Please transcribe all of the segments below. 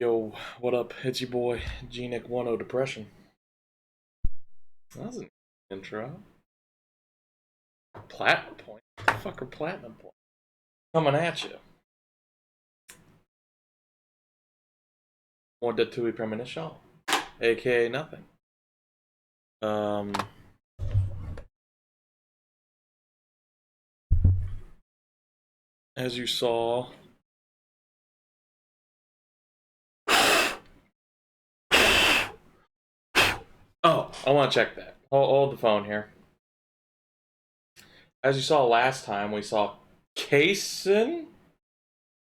Yo, what up? It's your boy, G-Nick 10 Depression. That was an intro. Platinum point? What the fuck are platinum points? Coming at you. More de tui premonition. AKA nothing. As you saw. Oh, I want to check that. Hold the phone here. As you saw last time, we saw Kaysen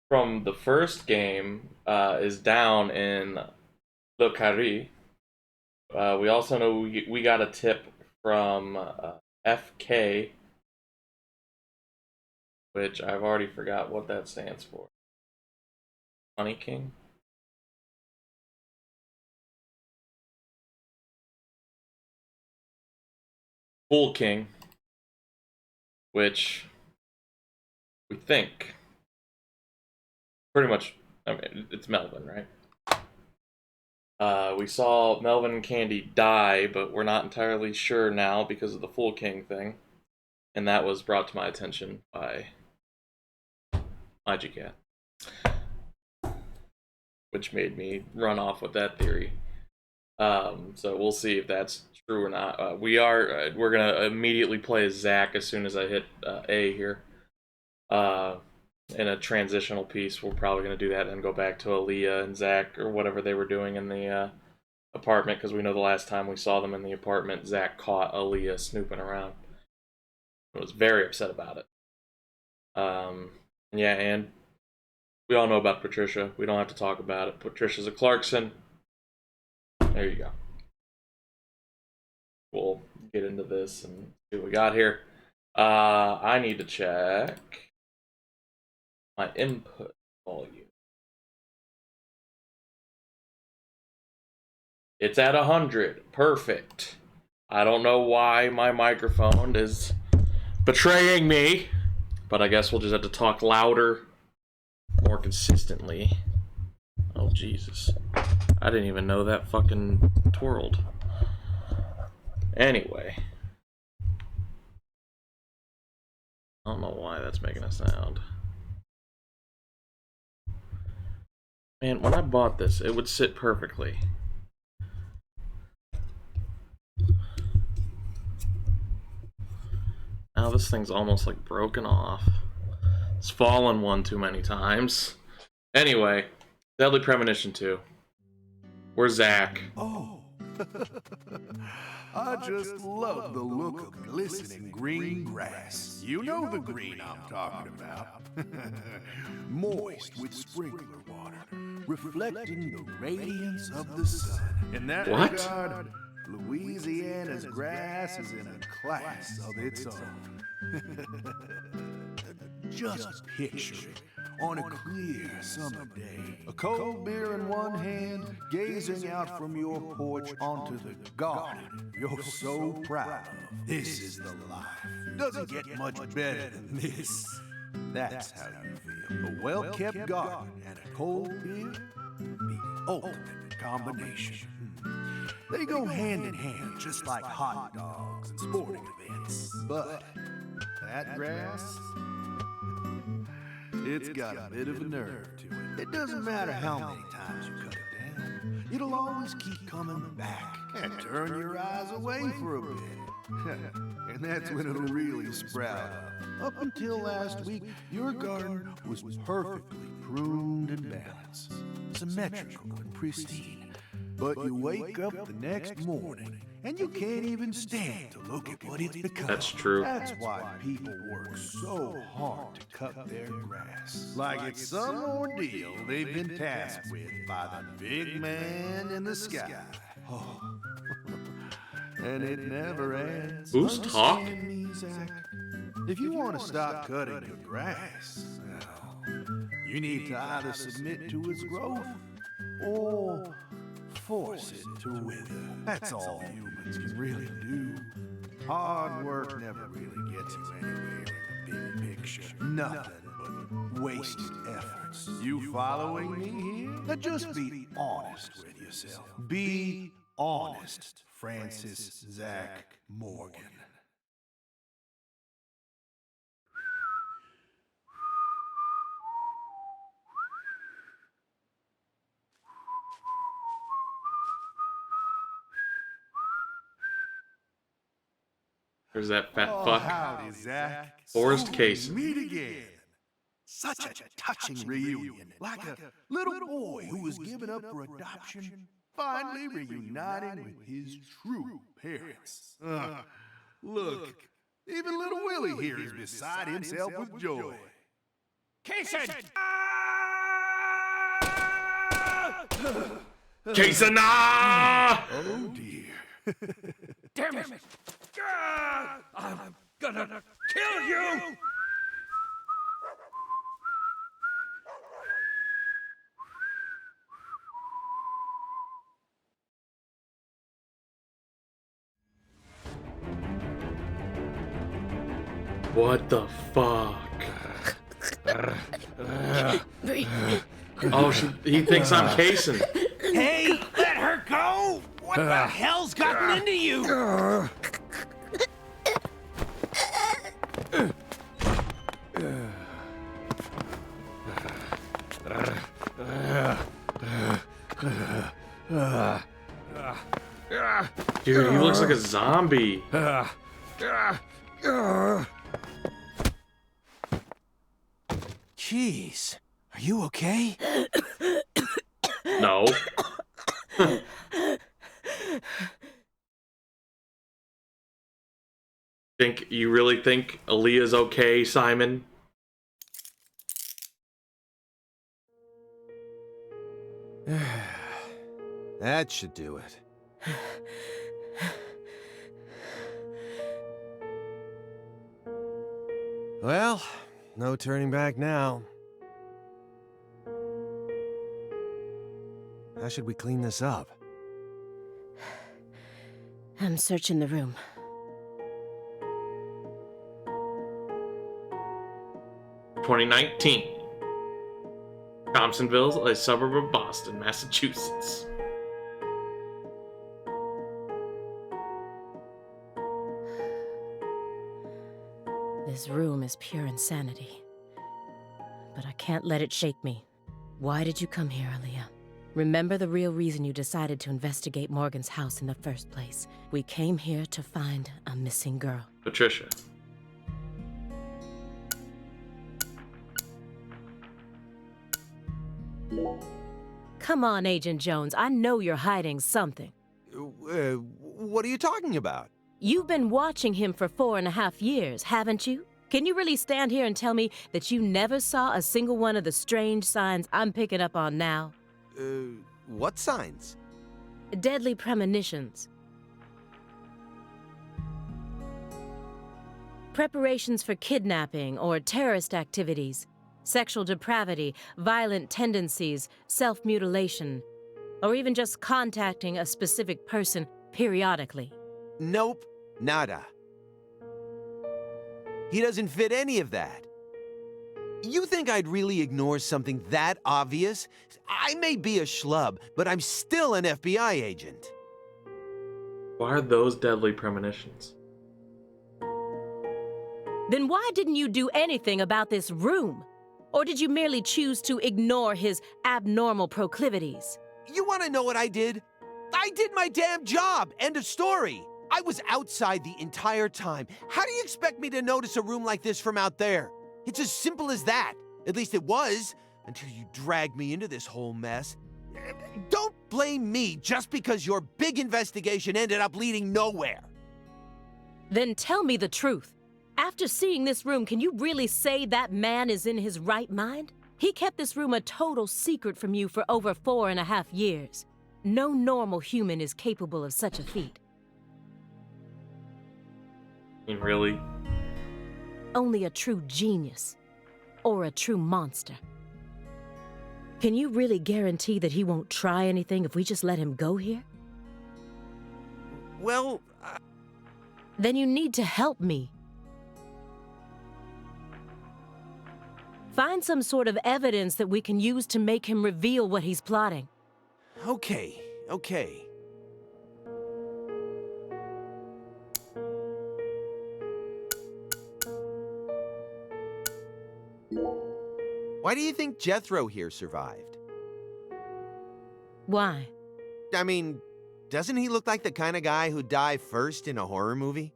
from the first game is down in Le Carré. We also know we got a tip from FK, which I've already forgot what that stands for. Honey King? Fool King, which we think pretty much, I mean, it's Melvin, right? We saw Melvin and Candy die, but we're not entirely sure now because of the Fool King thing. And that was brought to my attention by MyGCat, which made me run off with that theory. So we'll see if that's true or not. We're gonna immediately play as Zach as soon as I hit A here. In a transitional piece, we're probably gonna do that and then go back to Aaliyah and Zach or whatever they were doing in the apartment, because we know the last time we saw them in the apartment, Zach caught Aaliyah snooping around. I was very upset about it. Yeah, and we all know about Patricia. We don't have to talk about it. Patricia's a Clarkson. There you go. We'll get into this and see what we got here. I need to check my input volume. It's at 100. Perfect. I don't know why my microphone is betraying me, but I guess we'll just have to talk louder, more consistently. Oh, Jesus. I didn't even know that fucking twirled. Anyway. I don't know why that's making a sound. Man, when I bought this, it would sit perfectly. Now this thing's almost like broken off. It's fallen one too many times. Anyway, Deadly Premonition 2. Where's Zach? Oh, I just love the look of glistening green grass. You know the green I'm talking about. Moist with sprinkler water, reflecting the radiance of the sun. In that regard, Louisiana's grass is in a class of its own. Just picture it on a clear summer day. A cold beer in one hand, gazing out from your porch onto the garden you're so proud of. This is the life. Doesn't get much better than this. That's how you feel. A well-kept garden and a cold beer? The ultimate combination. They go hand in hand, just like hot dogs and sporting events. But that grass, it's got a bit of a nerve to it. It doesn't matter how many times you cut it down. It'll always keep coming back and turn your eyes away for a bit. And that's when it'll really sprout up. Up until last week, your garden was perfectly pruned and balanced, symmetrical and pristine. But you wake up the next morning and you can't even stand to look at what it's become. That's true. That's why people work so hard to cut their grass. Like it's some ordeal they've been tasked with by the big man in the sky. Oh. And it never ends. Who's talking? Understand me, Zach? If you want to stop cutting your grass, well, you need to either submit to its growth or force it to wither. That's all humans can really do. Hard work never really gets you anywhere in the big picture. Nothing but wasted efforts. You following me here? Now just be honest with yourself. Be honest, Francis Zach Morgan. There's that fat Oh, fuck. howdy, Zach. Forrest So Case. we meet again. Such a touching reunion. Like a little boy who was given up for adoption, finally reuniting with his true parents. Look, even little Willie here is beside himself with joy. Kaysen! Casana! Oh dear. Damn it! I'm gonna kill you! What the fuck? Oh, he thinks I'm casing. Hey, let her go! What the hell's gotten into you? Dude, he looks like a zombie. Jeez, are you okay? No. You really think Aaliyah's okay, Simon? That should do it. Well, no turning back now. How should we clean this up? I'm searching the room. (2019). Thompsonville, a suburb of Boston, Massachusetts. This room is pure insanity. But I can't let it shake me. Why did you come here, Aaliyah? Remember the real reason you decided to investigate Morgan's house in the first place. We came here to find a missing girl. Patricia. Come on, Agent Jones. I know you're hiding something. What are you talking about? You've been watching him for 4.5 years, haven't you? Can you really stand here and tell me that you never saw a single one of the strange signs I'm picking up on now? What signs? Deadly premonitions. Preparations for kidnapping or terrorist activities. Sexual depravity, violent tendencies, self-mutilation, or even just contacting a specific person periodically. Nope, nada. He doesn't fit any of that. You think I'd really ignore something that obvious? I may be a schlub, but I'm still an FBI agent. Why are those deadly premonitions? Then why didn't you do anything about this room? Or did you merely choose to ignore his abnormal proclivities? You want to know what I did? I did my damn job. End of story. I was outside the entire time. How do you expect me to notice a room like this from out there? It's as simple as that. At least it was, until you dragged me into this whole mess. Don't blame me just because your big investigation ended up leading nowhere. Then tell me the truth. After seeing this room, can you really say that man is in his right mind? He kept this room a total secret from you for over 4.5 years. No normal human is capable of such a feat. I mean, really? Only a true genius. Or a true monster. Can you really guarantee that he won't try anything if we just let him go here? Well, Then you need to help me. Find some sort of evidence that we can use to make him reveal what he's plotting. Okay, okay. Why do you think Jethro here survived? Why? I mean, doesn't he look like the kind of guy who'd die first in a horror movie?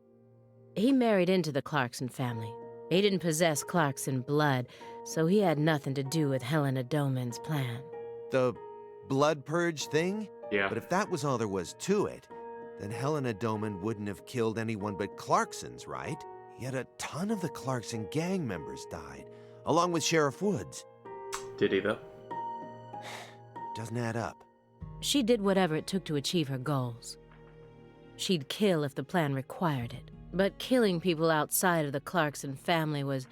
He married into the Clarkson family. He didn't possess Clarkson blood, so he had nothing to do with Helena Doman's plan. The blood purge thing? Yeah. But if that was all there was to it, then Helena Doman wouldn't have killed anyone but Clarksons, right? Yet a ton of the Clarkson gang members died, along with Sheriff Woods. Did he, though? Doesn't add up. She did whatever it took to achieve her goals. She'd kill if the plan required it. But killing people outside of the Clarkson family was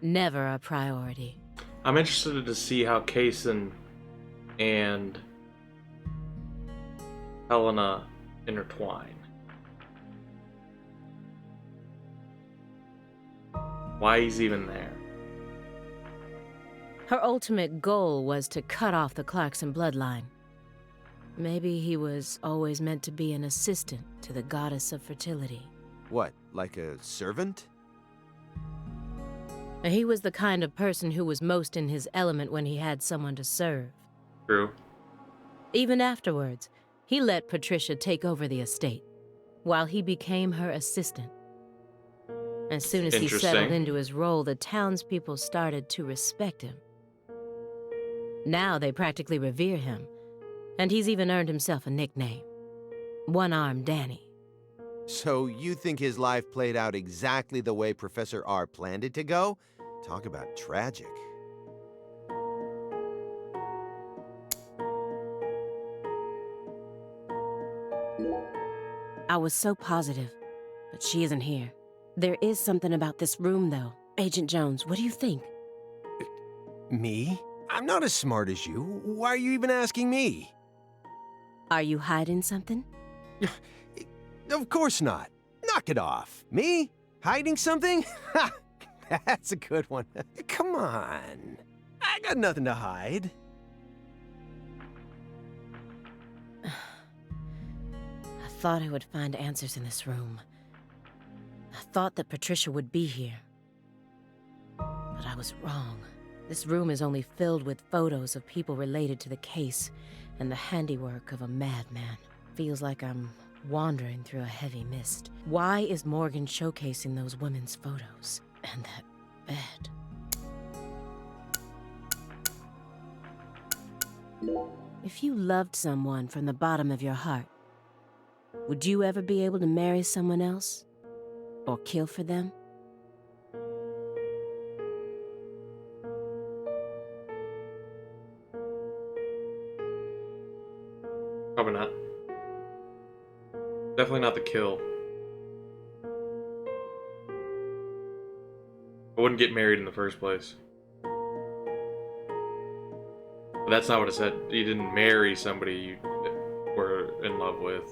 never a priority. I'm interested to see how Kaysen and Helena intertwine. Why he's even there. Her ultimate goal was to cut off the Clarkson bloodline. Maybe he was always meant to be an assistant to the goddess of fertility. What, like a servant? He was the kind of person who was most in his element when he had someone to serve. True. Even afterwards, he let Patricia take over the estate, while he became her assistant. As soon as he settled Interesting. into his role, the townspeople started to respect him. Now they practically revere him, and he's even earned himself a nickname, One-Armed Danny. So you think his life played out exactly the way Professor R planned it to go? Talk about tragic. I was so positive, but she isn't here. There is something about this room, though. Agent Jones, what do you think? Me? I'm not as smart as you. Why are you even asking me? Are you hiding something? Of course not. Knock it off. Me? Hiding something? Ha! That's a good one. Come on. I got nothing to hide. I thought I would find answers in this room. I thought that Patricia would be here. But I was wrong. This room is only filled with photos of people related to the case and the handiwork of a madman. Feels like I'm wandering through a heavy mist. Why is Morgan showcasing those women's photos? And that bed? If you loved someone from the bottom of your heart, would you ever be able to marry someone else? Or kill for them? Probably not. Definitely not the kill. I wouldn't get married in the first place. But that's not what it said. You didn't marry somebody you were in love with.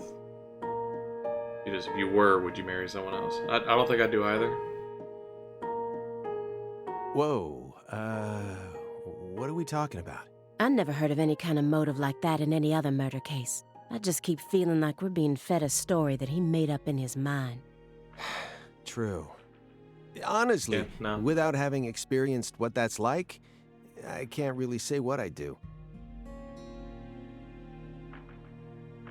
You just, if you were, would you marry someone else? I don't think I'd do either. Whoa, what are we talking about? I never heard of any kind of motive like that in any other murder case. I just keep feeling like we're being fed a story that he made up in his mind. True. Honestly, Yeah, no. without having experienced what that's like, I can't really say what I'd do.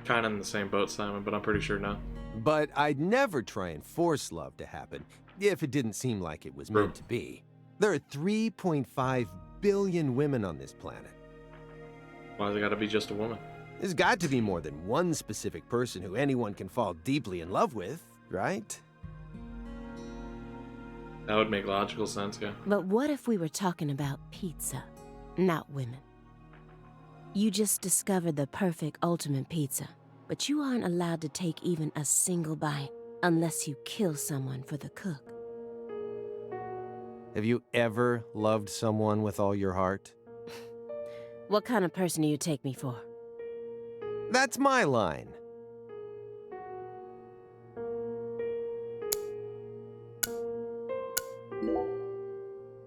Kind of in the same boat, Simon, but I'm pretty sure no. But I'd never try and force love to happen if it didn't seem like it was meant to be. There are 3.5 billion women on this planet. Why's it gotta be just a woman? There's got to be more than one specific person who anyone can fall deeply in love with, right? That would make logical sense, yeah. But what if we were talking about pizza, not women? You just discovered the perfect ultimate pizza, but you aren't allowed to take even a single bite unless you kill someone for the cook. Have you ever loved someone with all your heart? What kind of person do you take me for? That's my line.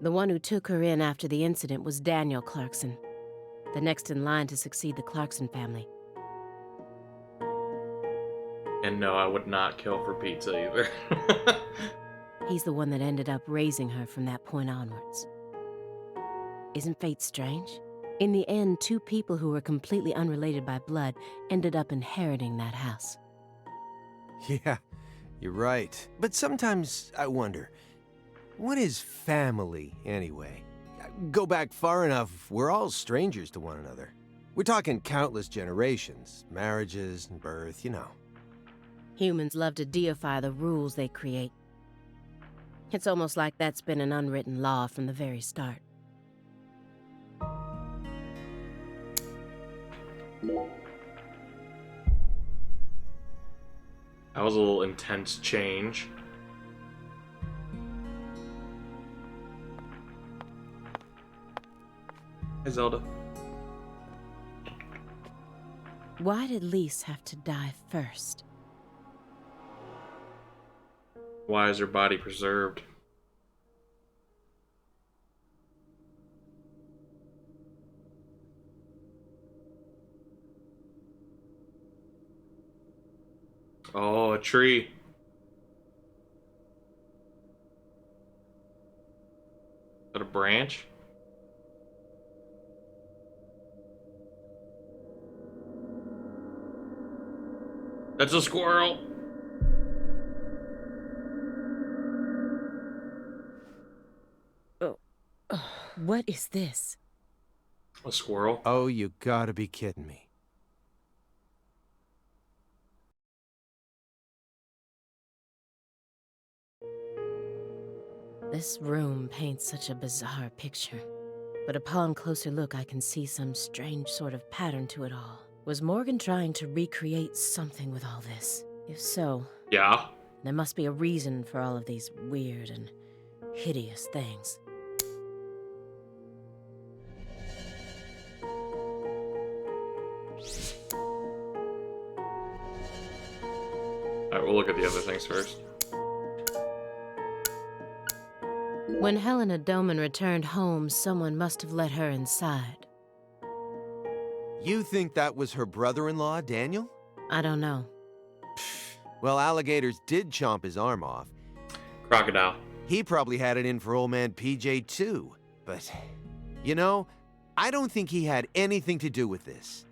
The one who took her in after the incident was Daniel Clarkson, the next in line to succeed the Clarkson family. And no, I would not kill for pizza either. He's the one that ended up raising her from that point onwards. Isn't fate strange? In the end, two people who were completely unrelated by blood ended up inheriting that house. Yeah, you're right. But sometimes I wonder, what is family anyway? Go back far enough, we're all strangers to one another. We're talking countless generations, marriages and birth, you know. Humans love to deify the rules they create. It's almost like that's been an unwritten law from the very start. That was a little intense change. Hey, Zelda. Why did Lise have to die first? Why is her body preserved? Oh, a tree. Is that a branch? That's a squirrel. What is this? A squirrel? Oh, you gotta be kidding me. This room paints such a bizarre picture. But upon closer look, I can see some strange sort of pattern to it all. Was Morgan trying to recreate something with all this? If so, Yeah. there must be a reason for all of these weird and hideous things. Alright, we'll look at the other things first. When Helena Doman returned home, someone must have let her inside. You think that was her brother-in-law, Daniel? I don't know. Well, alligators did chomp his arm off. Crocodile. He probably had it in for old man PJ too. But, you know, I don't think he had anything to do with this.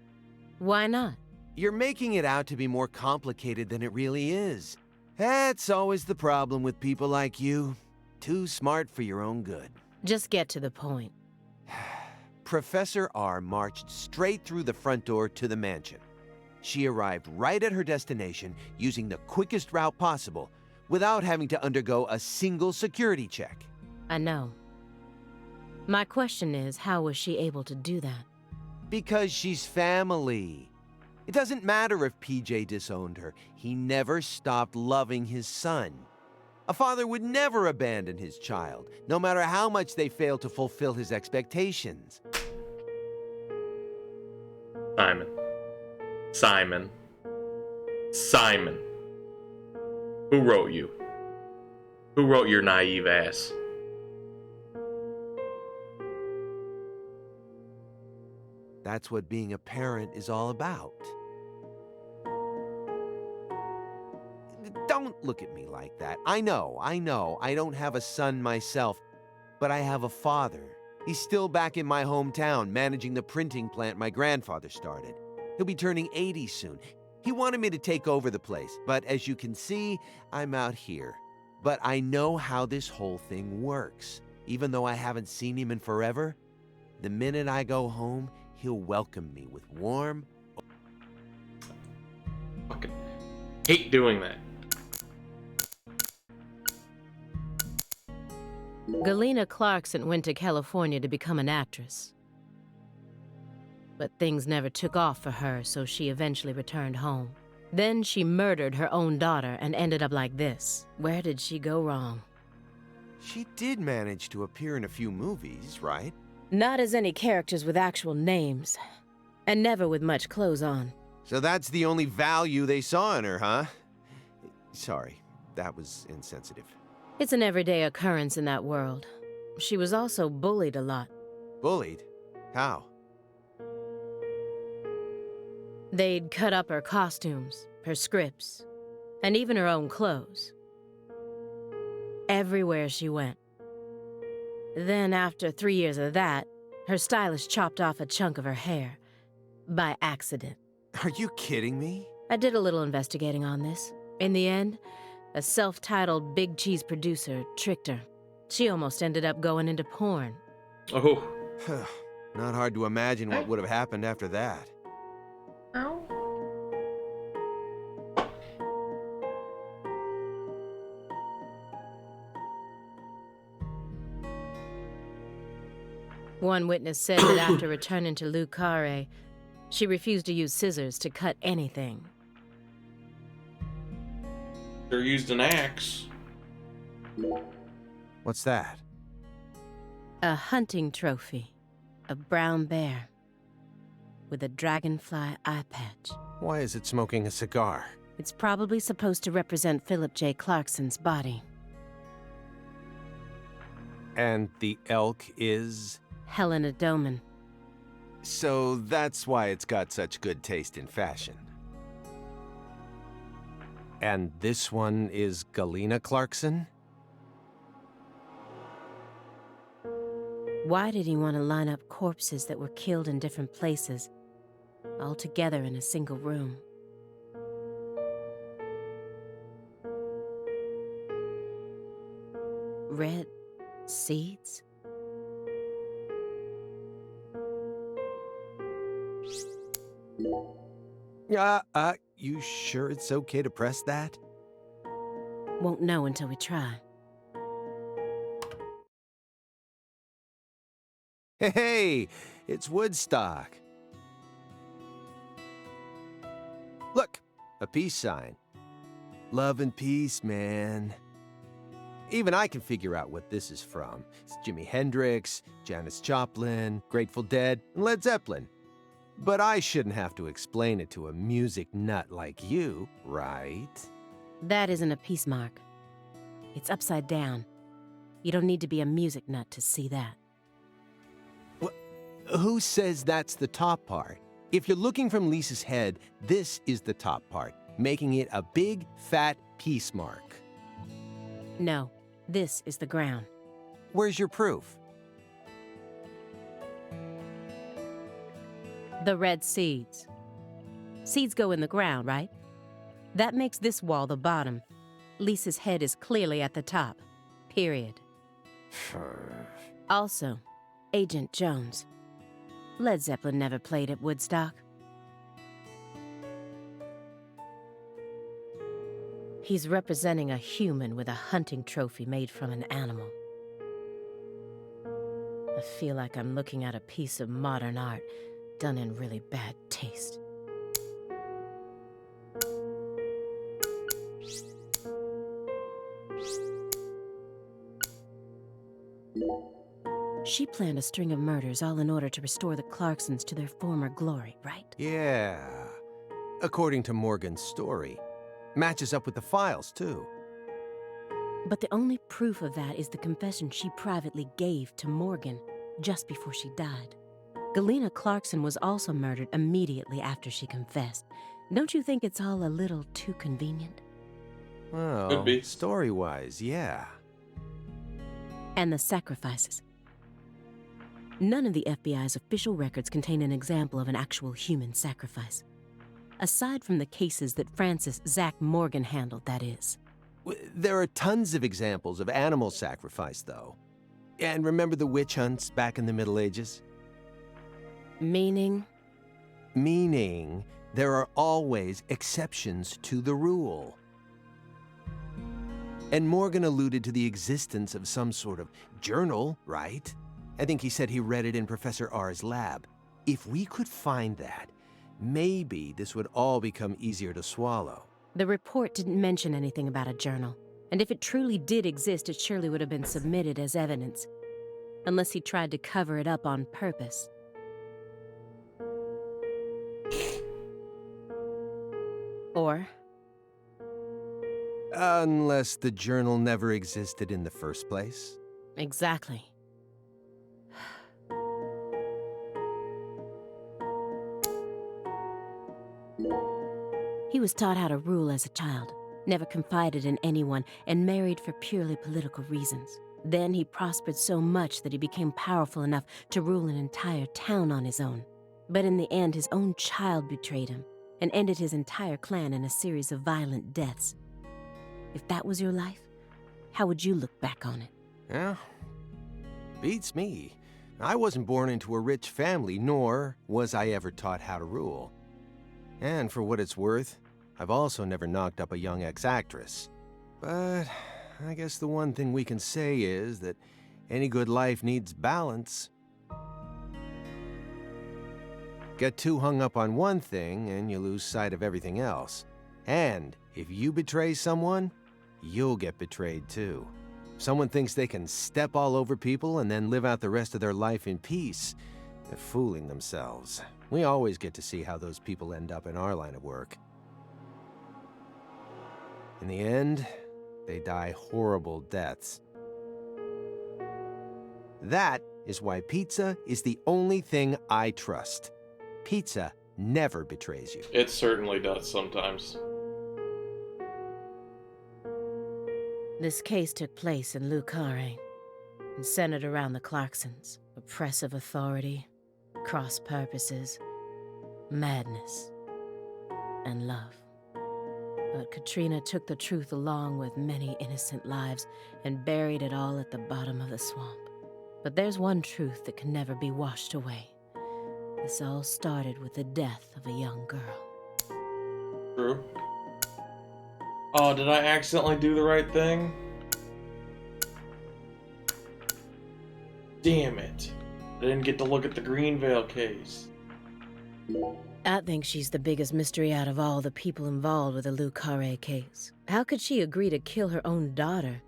Why not? You're making it out to be more complicated than it really is. That's always the problem with people like you. Too smart for your own good. Just get to the point. Professor R marched straight through the front door to the mansion. She arrived right at her destination using the quickest route possible without having to undergo a single security check. I know. My question is, how was she able to do that? Because she's family. It doesn't matter if PJ disowned her. He never stopped loving his son. A father would never abandon his child, no matter how much they fail to fulfill his expectations. Simon. Simon. Simon. Who wrote you? Who wrote your naive ass? That's what being a parent is all about. Don't look at me like that. I know, I don't have a son myself, but I have a father. He's still back in my hometown, managing the printing plant my grandfather started. He'll be turning 80 soon. He wanted me to take over the place, but as you can see, I'm out here. But I know how this whole thing works. Even though I haven't seen him in forever, the minute I go home, he'll welcome me with warm... Fucking hate doing that. Galena Clarkson went to California to become an actress. But things never took off for her, so she eventually returned home. Then she murdered her own daughter and ended up like this. Where did she go wrong? She did manage to appear in a few movies, right? Not as any characters with actual names, and never with much clothes on. So that's the only value they saw in her, huh? Sorry, that was insensitive. It's an everyday occurrence in that world. She was also bullied a lot. Bullied? How? They'd cut up her costumes, her scripts, and even her own clothes. Everywhere she went. Then, after 3 years of that, her stylist chopped off a chunk of her hair. By accident. Are you kidding me? I did a little investigating on this. In the end, a self-titled Big Cheese producer tricked her. She almost ended up going into porn. Oh. Not hard to imagine what would have happened after that. One witness said that after returning to Le Carré, she refused to use scissors to cut anything. They used an axe. What's that? A hunting trophy. A brown bear. With a dragonfly eye patch. Why is it smoking a cigar? It's probably supposed to represent Philip J. Clarkson's body. And the elk is? Helena Doman. So that's why it's got such good taste in fashion. And this one is Galena Clarkson? Why did he want to line up corpses that were killed in different places, all together in a single room? Red seeds? You sure it's okay to press that? Won't know until we try. Hey, it's Woodstock. Look, a peace sign. Love and peace, man. Even I can figure out what this is from. It's Jimi Hendrix, Janis Joplin, Grateful Dead, and Led Zeppelin. But I shouldn't have to explain it to a music nut like you, right? That isn't a peace mark. It's upside down. You don't need to be a music nut to see that. Who says that's the top part? If you're looking from Lisa's head, this is the top part, making it a big, fat peace mark. No, this is the ground. Where's your proof? The red seeds. Seeds go in the ground, right? That makes this wall the bottom. Lisa's head is clearly at the top. Period. Also, Agent Jones. Led Zeppelin never played at Woodstock. He's representing a human with a hunting trophy made from an animal. I feel like I'm looking at a piece of modern art done in really bad taste. She planned a string of murders all in order to restore the Clarksons to their former glory, right? Yeah. According to Morgan's story. Matches up with the files, too. But the only proof of that is the confession she privately gave to Morgan just before she died. Galena Clarkson was also murdered immediately after she confessed. Don't you think it's all a little too convenient? Well, Could be. story-wise, yeah. And the sacrifices. None of the FBI's official records contain an example of an actual human sacrifice. Aside from the cases that Francis Zach Morgan handled, that is. There are tons of examples of animal sacrifice, though. And remember the witch hunts back in the Middle Ages? Meaning? Meaning, there are always exceptions to the rule. And Morgan alluded to the existence of some sort of journal, right? I think he said he read it in Professor R's lab. If we could find that, maybe this would all become easier to swallow. The report didn't mention anything about a journal. And if it truly did exist, it surely would have been submitted as evidence. Unless he tried to cover it up on purpose. Or? Unless the journal never existed in the first place. Exactly. He was taught how to rule as a child, never confided in anyone, and married for purely political reasons. Then he prospered so much that he became powerful enough to rule an entire town on his own. But in the end, his own child betrayed him and ended his entire clan in a series of violent deaths. If that was your life, how would you look back on it? Yeah, beats me. I wasn't born into a rich family, nor was I ever taught how to rule. And for what it's worth, I've also never knocked up a young ex-actress. But I guess the one thing we can say is that any good life needs balance. Get too hung up on one thing and you lose sight of everything else. And if you betray someone, you'll get betrayed too. If someone thinks they can step all over people and then live out the rest of their life in peace, they're fooling themselves. We always get to see how those people end up in our line of work. In the end, they die horrible deaths. That is why pizza is the only thing I trust. Pizza never betrays you. It certainly does sometimes. This case took place in Lucare and centered around the Clarksons. Oppressive authority, cross purposes, madness, and love. But Katrina took the truth along with many innocent lives and buried it all at the bottom of the swamp. But there's one truth that can never be washed away. This all started with the death of a young girl. True. Oh, did I accidentally do the right thing? Damn it. I didn't get to look at the Greenvale case. I think she's the biggest mystery out of all the people involved with the Lucare case. How could she agree to kill her own daughter?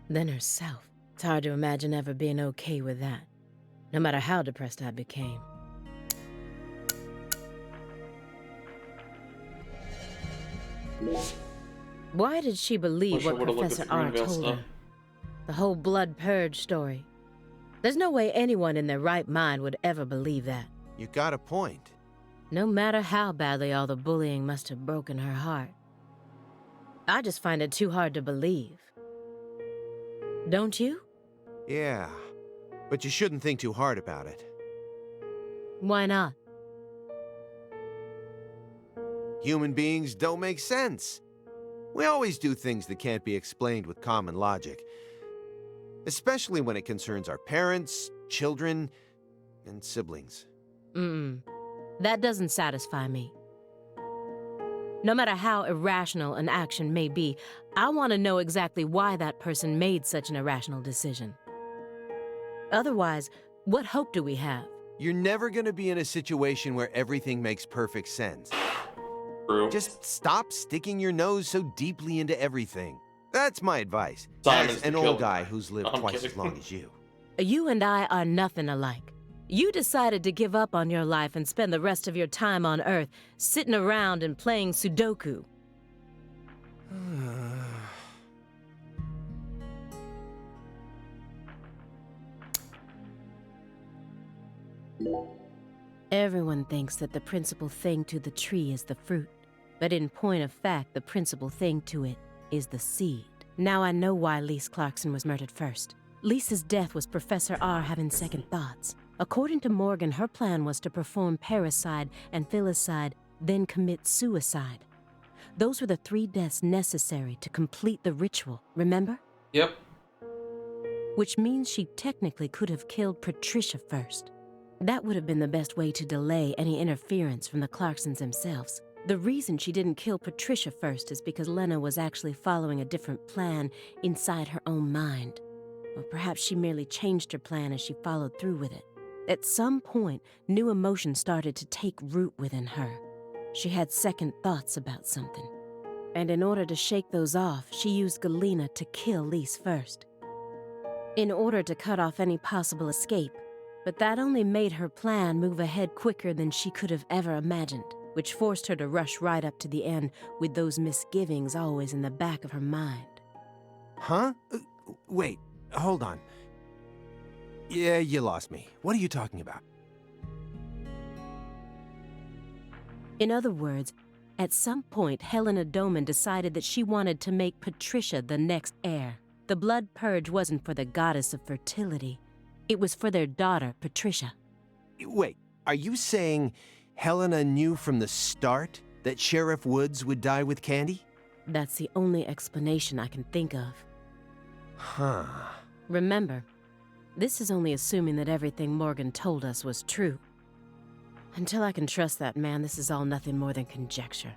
Then herself. It's hard to imagine ever being okay with that, no matter how depressed I became. Why did she believe Wish I what would've looked at Professor the R Greenvale told stuff. her? The whole blood purge story. There's no way anyone in their right mind would ever believe that. You got a point. No matter how badly all the bullying must have broken her heart. I just find it too hard to believe. Don't you? Yeah, but you shouldn't think too hard about it. Why not? Human beings don't make sense. We always do things that can't be explained with common logic. Especially when it concerns our parents, children, and siblings. That doesn't satisfy me. No matter how irrational an action may be, I want to know exactly why that person made such an irrational decision. Otherwise, what hope do we have? You're never gonna be in a situation where everything makes perfect sense. True. Just stop sticking your nose so deeply into everything. That's my advice, Simon's as the an old killer. guy who's lived No, I'm twice kidding. as long as you. You and I are nothing alike. You decided to give up on your life and spend the rest of your time on Earth sitting around and playing Sudoku. Everyone thinks that the principal thing to the tree is the fruit, but in point of fact, the principal thing to it is the seed. Now I know why Lise Clarkson was murdered first. Lisa's death was Professor R having second thoughts. According to Morgan, her plan was to perform parricide and filicide, then commit suicide. Those were the 3 deaths necessary to complete the ritual, remember? Yep. Which means she technically could have killed Patricia first. That would have been the best way to delay any interference from the Clarksons themselves. The reason she didn't kill Patricia first is because Lena was actually following a different plan inside her own mind. Or perhaps she merely changed her plan as she followed through with it. At some point, new emotions started to take root within her. She had second thoughts about something. And in order to shake those off, she used Galena to kill Lise first. In order to cut off any possible escape, but that only made her plan move ahead quicker than she could have ever imagined, which forced her to rush right up to the end with those misgivings always in the back of her mind. Huh? Wait, hold on. Yeah, you lost me. What are you talking about? In other words, at some point, Helena Doman decided that she wanted to make Patricia the next heir. The blood purge wasn't for the goddess of fertility. It was for their daughter, Patricia. Wait, are you saying Helena knew from the start that Sheriff Woods would die with Candy? That's the only explanation I can think of. Huh. Remember, this is only assuming that everything Morgan told us was true. Until I can trust that man, this is all nothing more than conjecture.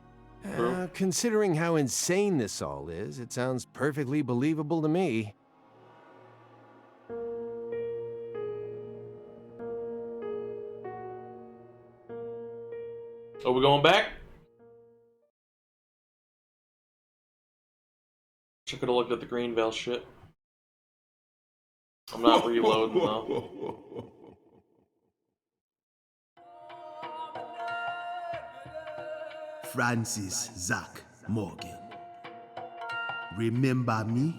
Considering how insane this all is, it sounds perfectly believable to me. Are we going back? I could have looked at the Greenvale shit. I'm not reloading though. Francis Zach Morgan. Remember me?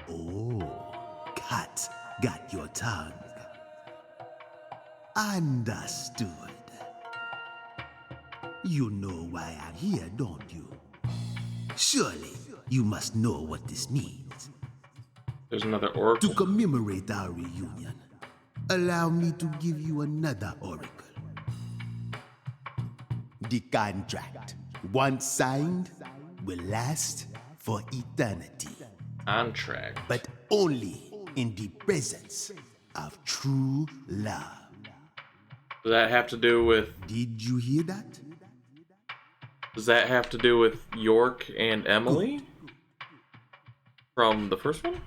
Oh, cat got your tongue. Understood. You know why I'm here, don't you? Surely you must know what this means. There's another oracle. To commemorate our reunion, allow me to give you another oracle. The contract, once signed, will last for eternity. Contract. But only in the presence of true love. Does that have to do with... Did you hear that? Does that have to do with York and Emily? From the first one?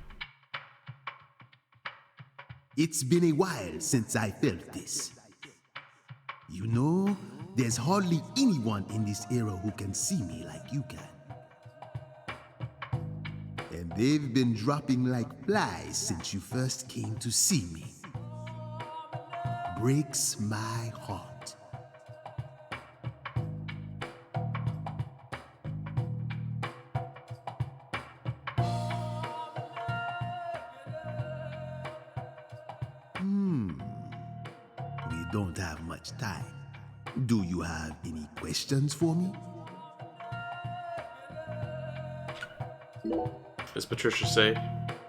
It's been a while since I felt this. You know, there's hardly anyone in this era who can see me like you can. And they've been dropping like flies since you first came to see me. Breaks my heart. We don't have much time. Do you have any questions for me? Is Patricia safe?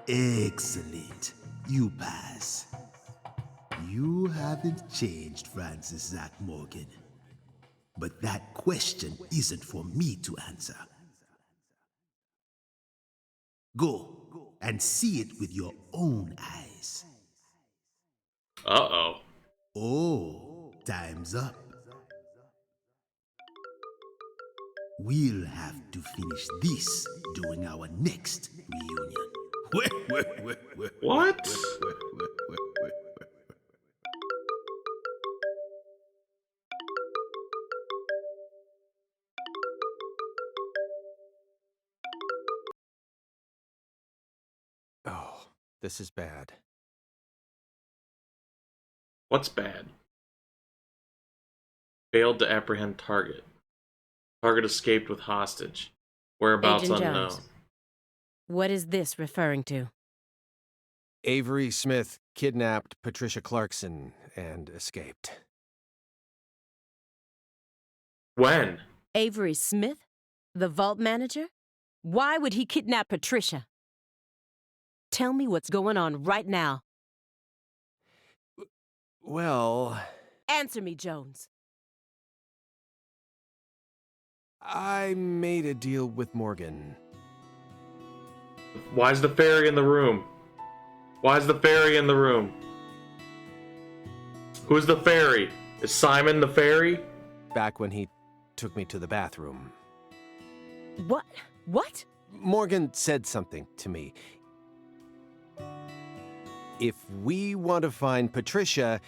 Excellent. You pass. You haven't changed, Francis Zach Morgan. But that question isn't for me to answer. Go and see it with your own eyes. Uh-oh. Oh, time's up. We'll have to finish this during our next reunion. What? Oh, this is bad. What's bad? Failed to apprehend target. Target escaped with hostage. Whereabouts Agent unknown. Jones. What is this referring to? Avery Smith kidnapped Patricia Clarkson and escaped. When? Avery Smith? The vault manager? Why would he kidnap Patricia? Tell me what's going on right now. Well, Answer me, Jones. I made a deal with Morgan. Why's the fairy in the room? Why's the fairy in the room? Who's the fairy? Is Simon the fairy? Back when he took me to the bathroom. What? What? Morgan said something to me. If we want to find Patricia,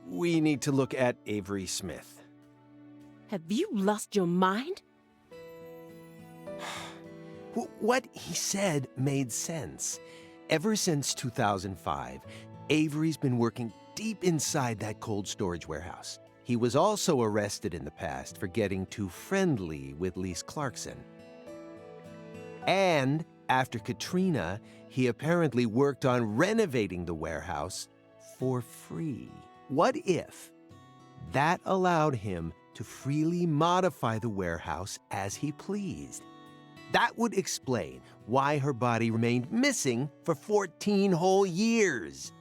we need to look at Avery Smith. Have you lost your mind? What he said made sense. Ever since 2005, Avery's been working deep inside that cold storage warehouse. He was also arrested in the past for getting too friendly with Lise Clarkson. And after Katrina, he apparently worked on renovating the warehouse for free. What if that allowed him to freely modify the warehouse as he pleased. That would explain why her body remained missing for 14 whole years.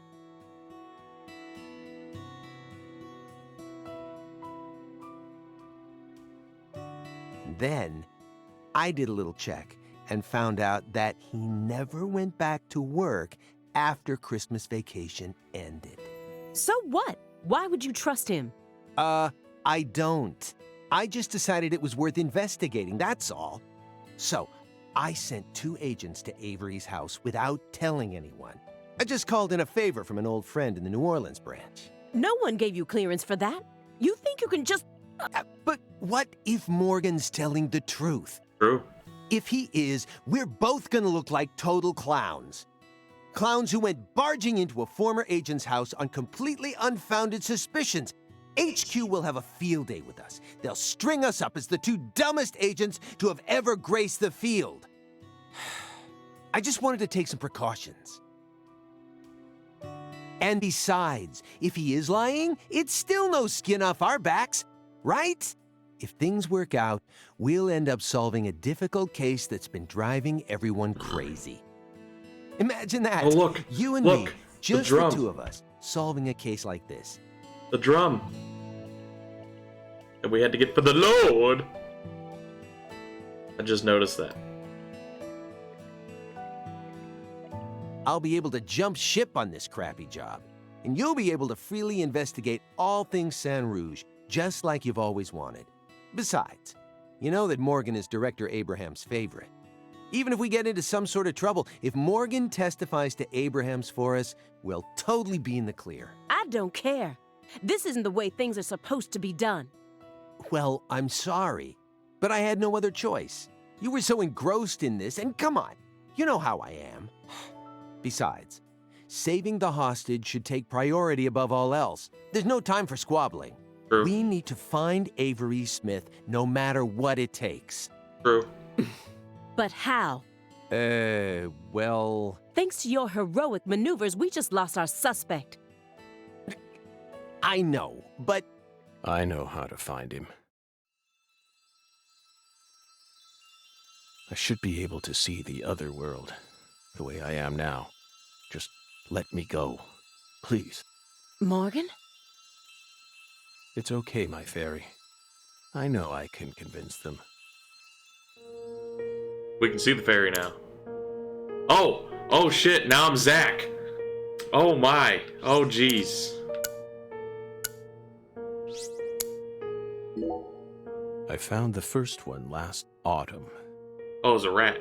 Then, I did a little check and found out that he never went back to work after Christmas vacation ended. So what? Why would you trust him? I don't. I just decided it was worth investigating, that's all. So, I sent 2 agents to Avery's house without telling anyone. I just called in a favor from an old friend in the New Orleans branch. No one gave you clearance for that. You think you can just... But what if Morgan's telling the truth? True. If he is, we're both gonna look like total clowns. Clowns who went barging into a former agent's house on completely unfounded suspicions. HQ will have a field day with us. They'll string us up as the 2 dumbest agents to have ever graced the field. I just wanted to take some precautions. And besides, if he is lying, it's still no skin off our backs, right? If things work out, we'll end up solving a difficult case that's been driving everyone crazy. Imagine that. Oh, look. You and Look. me, just The the drum. 2 of us, solving a case like this. The drum. And we had to get for the Lord. I just noticed that. I'll be able to jump ship on this crappy job. And you'll be able to freely investigate all things San Rouge, just like you've always wanted. Besides, you know that Morgan is Director Abraham's favorite. Even if we get into some sort of trouble, if Morgan testifies to Abraham's for us, we'll totally be in the clear. I don't care. This isn't the way things are supposed to be done. Well, I'm sorry, but I had no other choice. You were so engrossed in this, and come on, you know how I am. Besides, saving the hostage should take priority above all else. There's no time for squabbling. True. We need to find Avery Smith no matter what it takes. True. But how? Well... Thanks to your heroic maneuvers, we just lost our suspect. I know, but... I know how to find him. I should be able to see the other world, the way I am now. Just let me go, please. Morgan? It's okay, my fairy. I know I can convince them. We can see the fairy now. Oh! Oh shit, now I'm Zach. Oh my. Oh jeez. I found the first one last autumn. Oh, it was a rat.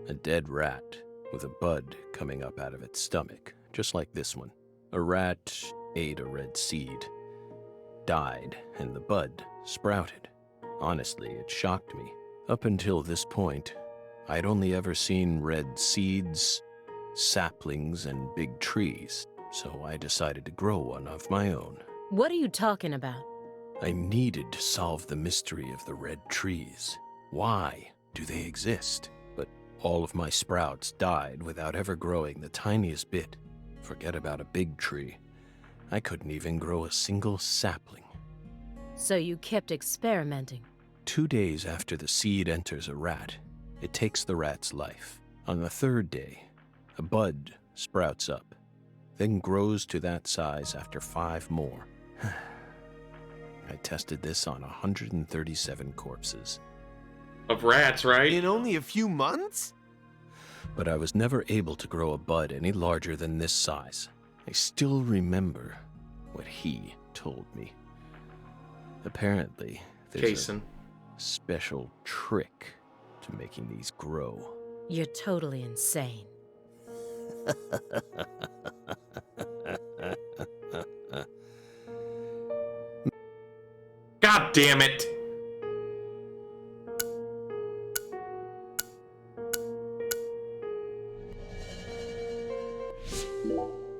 A dead rat with a bud coming up out of its stomach, just like this one. A rat ate a red seed, died, and the bud sprouted. Honestly, it shocked me. Up until this point, I'd only ever seen red seeds, saplings, and big trees, so I decided to grow one of my own. What are you talking about? I needed to solve the mystery of the red trees. Why do they exist? But all of my sprouts died without ever growing the tiniest bit. Forget about a big tree. I couldn't even grow a single sapling. So you kept experimenting. 2 days after the seed enters a rat, it takes the rat's life. On the 3rd day, a bud sprouts up, then grows to that size after 5 more. I tested this on 137 corpses. Of rats, right? In only a few months? But I was never able to grow a bud any larger than this size. I still remember what he told me. Apparently, there's Jason. a special trick to making these grow. You're totally insane. God damn it!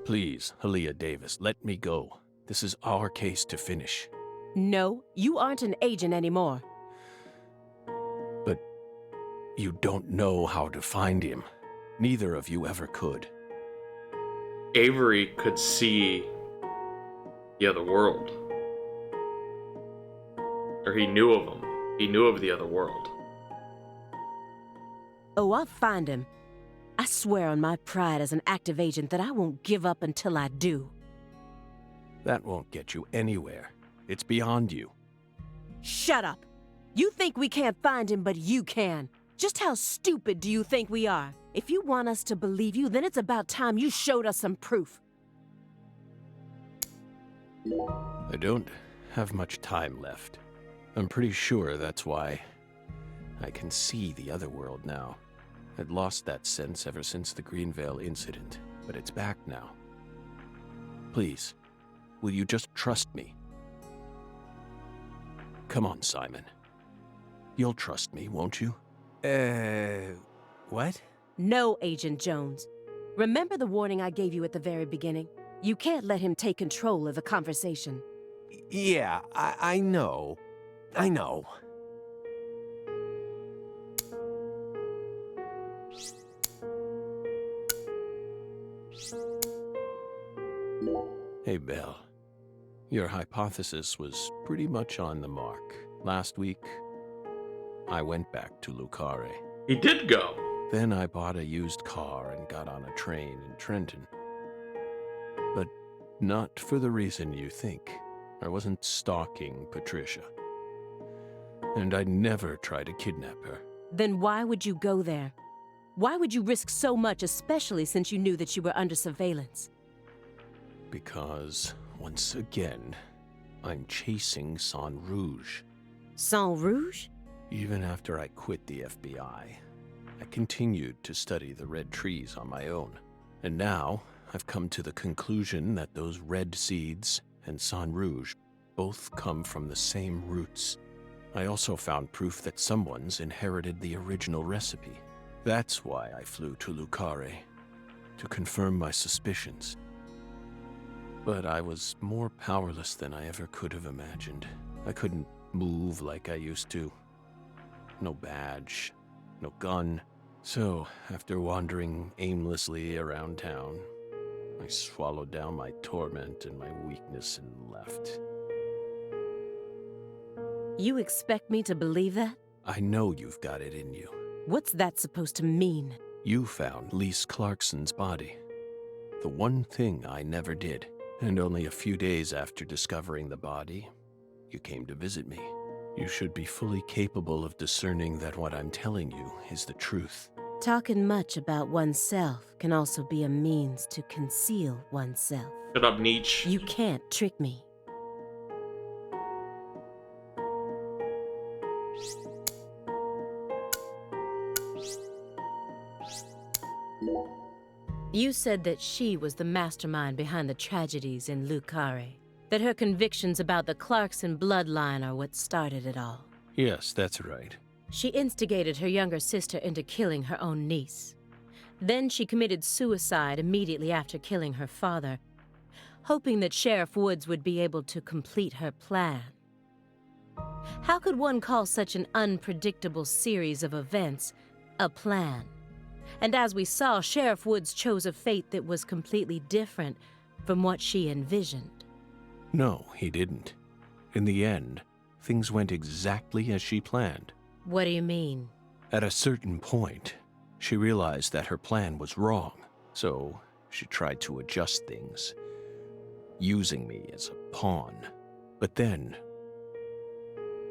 Please, Halia Davis, let me go. This is our case to finish. No, you aren't an agent anymore. But you don't know how to find him. Neither of you ever could. Avery could see the other world. Or he knew of him. He knew of the other world. Oh, I'll find him. I swear on my pride as an active agent that I won't give up until I do. That won't get you anywhere. It's beyond you. Shut up! You think we can't find him, but you can. Just how stupid do you think we are? If you want us to believe you, then it's about time you showed us some proof. I don't have much time left. I'm pretty sure that's why I can see the other world now. I'd lost that sense ever since the Greenvale incident, but it's back now. Please, will you just trust me? Come on, Simon. You'll trust me, won't you? What? No, Agent Jones. Remember the warning I gave you at the very beginning? You can't let him take control of the conversation. Yeah, I know. I know. Hey, Belle. Your hypothesis was pretty much on the mark. Last week, I went back to Lucare. He did go. Then I bought a used car and got on a train in Trenton. But not for the reason you think. I wasn't stalking Patricia. And I'd never try to kidnap her. Then why would you go there? Why would you risk so much, especially since you knew that you were under surveillance? Because, once again, I'm chasing Sang Rouge. Sang Rouge? Even after I quit the FBI, I continued to study the red trees on my own. And now, I've come to the conclusion that those red seeds and Sang Rouge both come from the same roots. I also found proof that someone's inherited the original recipe. That's why I flew to Lucare, to confirm my suspicions. But I was more powerless than I ever could have imagined. I couldn't move like I used to. No badge, no gun. So, after wandering aimlessly around town, I swallowed down my torment and my weakness and left. You expect me to believe that? I know you've got it in you. What's that supposed to mean? You found Lise Clarkson's body. The one thing I never did. And only a few days after discovering the body, you came to visit me. You should be fully capable of discerning that what I'm telling you is the truth. Talking much about oneself can also be a means to conceal oneself. Shut up, Nietzsche. You can't trick me. You said that she was the mastermind behind the tragedies in Lucare. That her convictions about the Clarkson bloodline are what started it all. Yes, that's right. She instigated her younger sister into killing her own niece. Then she committed suicide immediately after killing her father, hoping that Sheriff Woods would be able to complete her plan. How could one call such an unpredictable series of events a plan? And as we saw, Sheriff Woods chose a fate that was completely different from what she envisioned. No, he didn't. In the end, things went exactly as she planned. What do you mean? At a certain point, she realized that her plan was wrong, so she tried to adjust things, using me as a pawn. But then,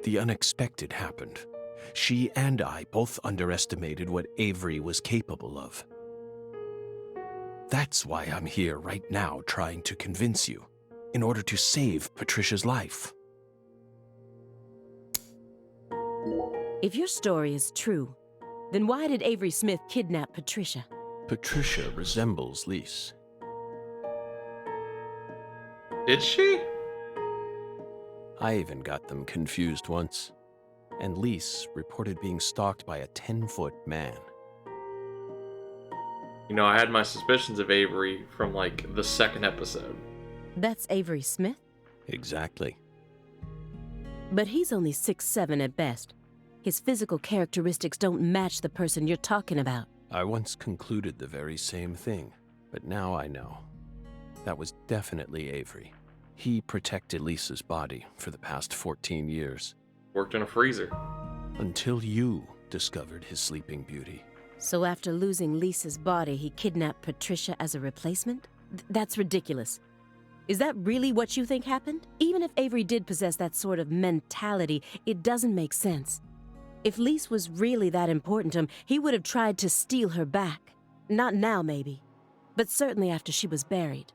the unexpected happened. She and I both underestimated what Avery was capable of. That's why I'm here right now trying to convince you, in order to save Patricia's life. If your story is true, then why did Avery Smith kidnap Patricia? Patricia resembles Lise. Did she? I even got them confused once. And Lise reported being stalked by a 10-foot man. You know, I had my suspicions of Avery from, like, the second episode. That's Avery Smith? Exactly. But he's only 6'7" at best. His physical characteristics don't match the person you're talking about. I once concluded the very same thing, but now I know. That was definitely Avery. He protected Lisa's body for the past 14 years. Worked in a freezer. Until you discovered his sleeping beauty. So after losing Lisa's body, he kidnapped Patricia as a replacement? That's ridiculous. Is that really what you think happened? Even if Avery did possess that sort of mentality, it doesn't make sense. If Lise was really that important to him, he would have tried to steal her back. Not now, maybe, but certainly after she was buried.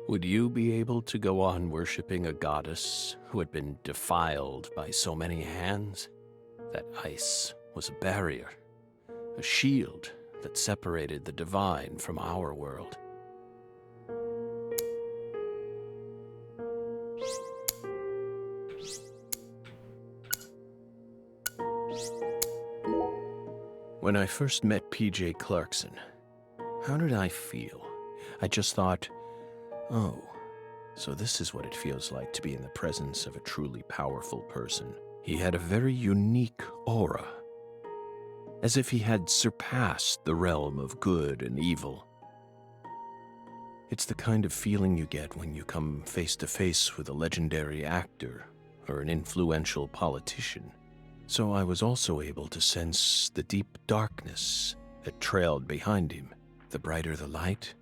Would you be able to go on worshipping a goddess who had been defiled by so many hands? That ice was a barrier, a shield that separated the divine from our world. When I first met PJ Clarkson, how did I feel? I just thought, oh, so this is what it feels like to be in the presence of a truly powerful person. He had a very unique aura, as if he had surpassed the realm of good and evil. It's the kind of feeling you get when you come face to face with a legendary actor or an influential politician. So I was also able to sense the deep darkness that trailed behind him. The brighter the light,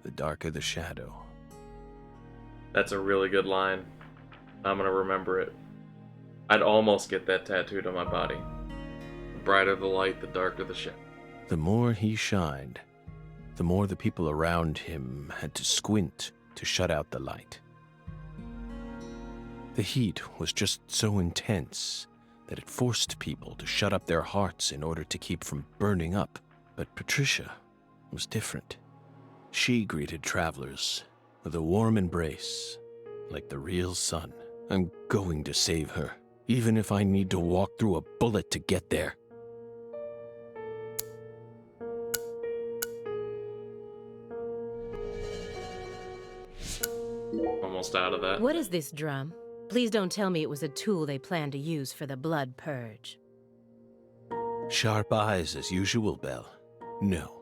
the darker the shadow. That's a really good line. I'm gonna remember it. I'd almost get that tattooed on my body. The brighter the light, the darker the shadow. The more he shined, the more the people around him had to squint to shut out the light. The heat was just so intense that it forced people to shut up their hearts in order to keep from burning up. But Patricia was different. She greeted travelers with a warm embrace, like the real sun. I'm going to save her, even if I need to walk through a bullet to get there. Almost out of that. What is this drum? Please don't tell me it was a tool they planned to use for the blood purge. Sharp eyes as usual, Belle. No.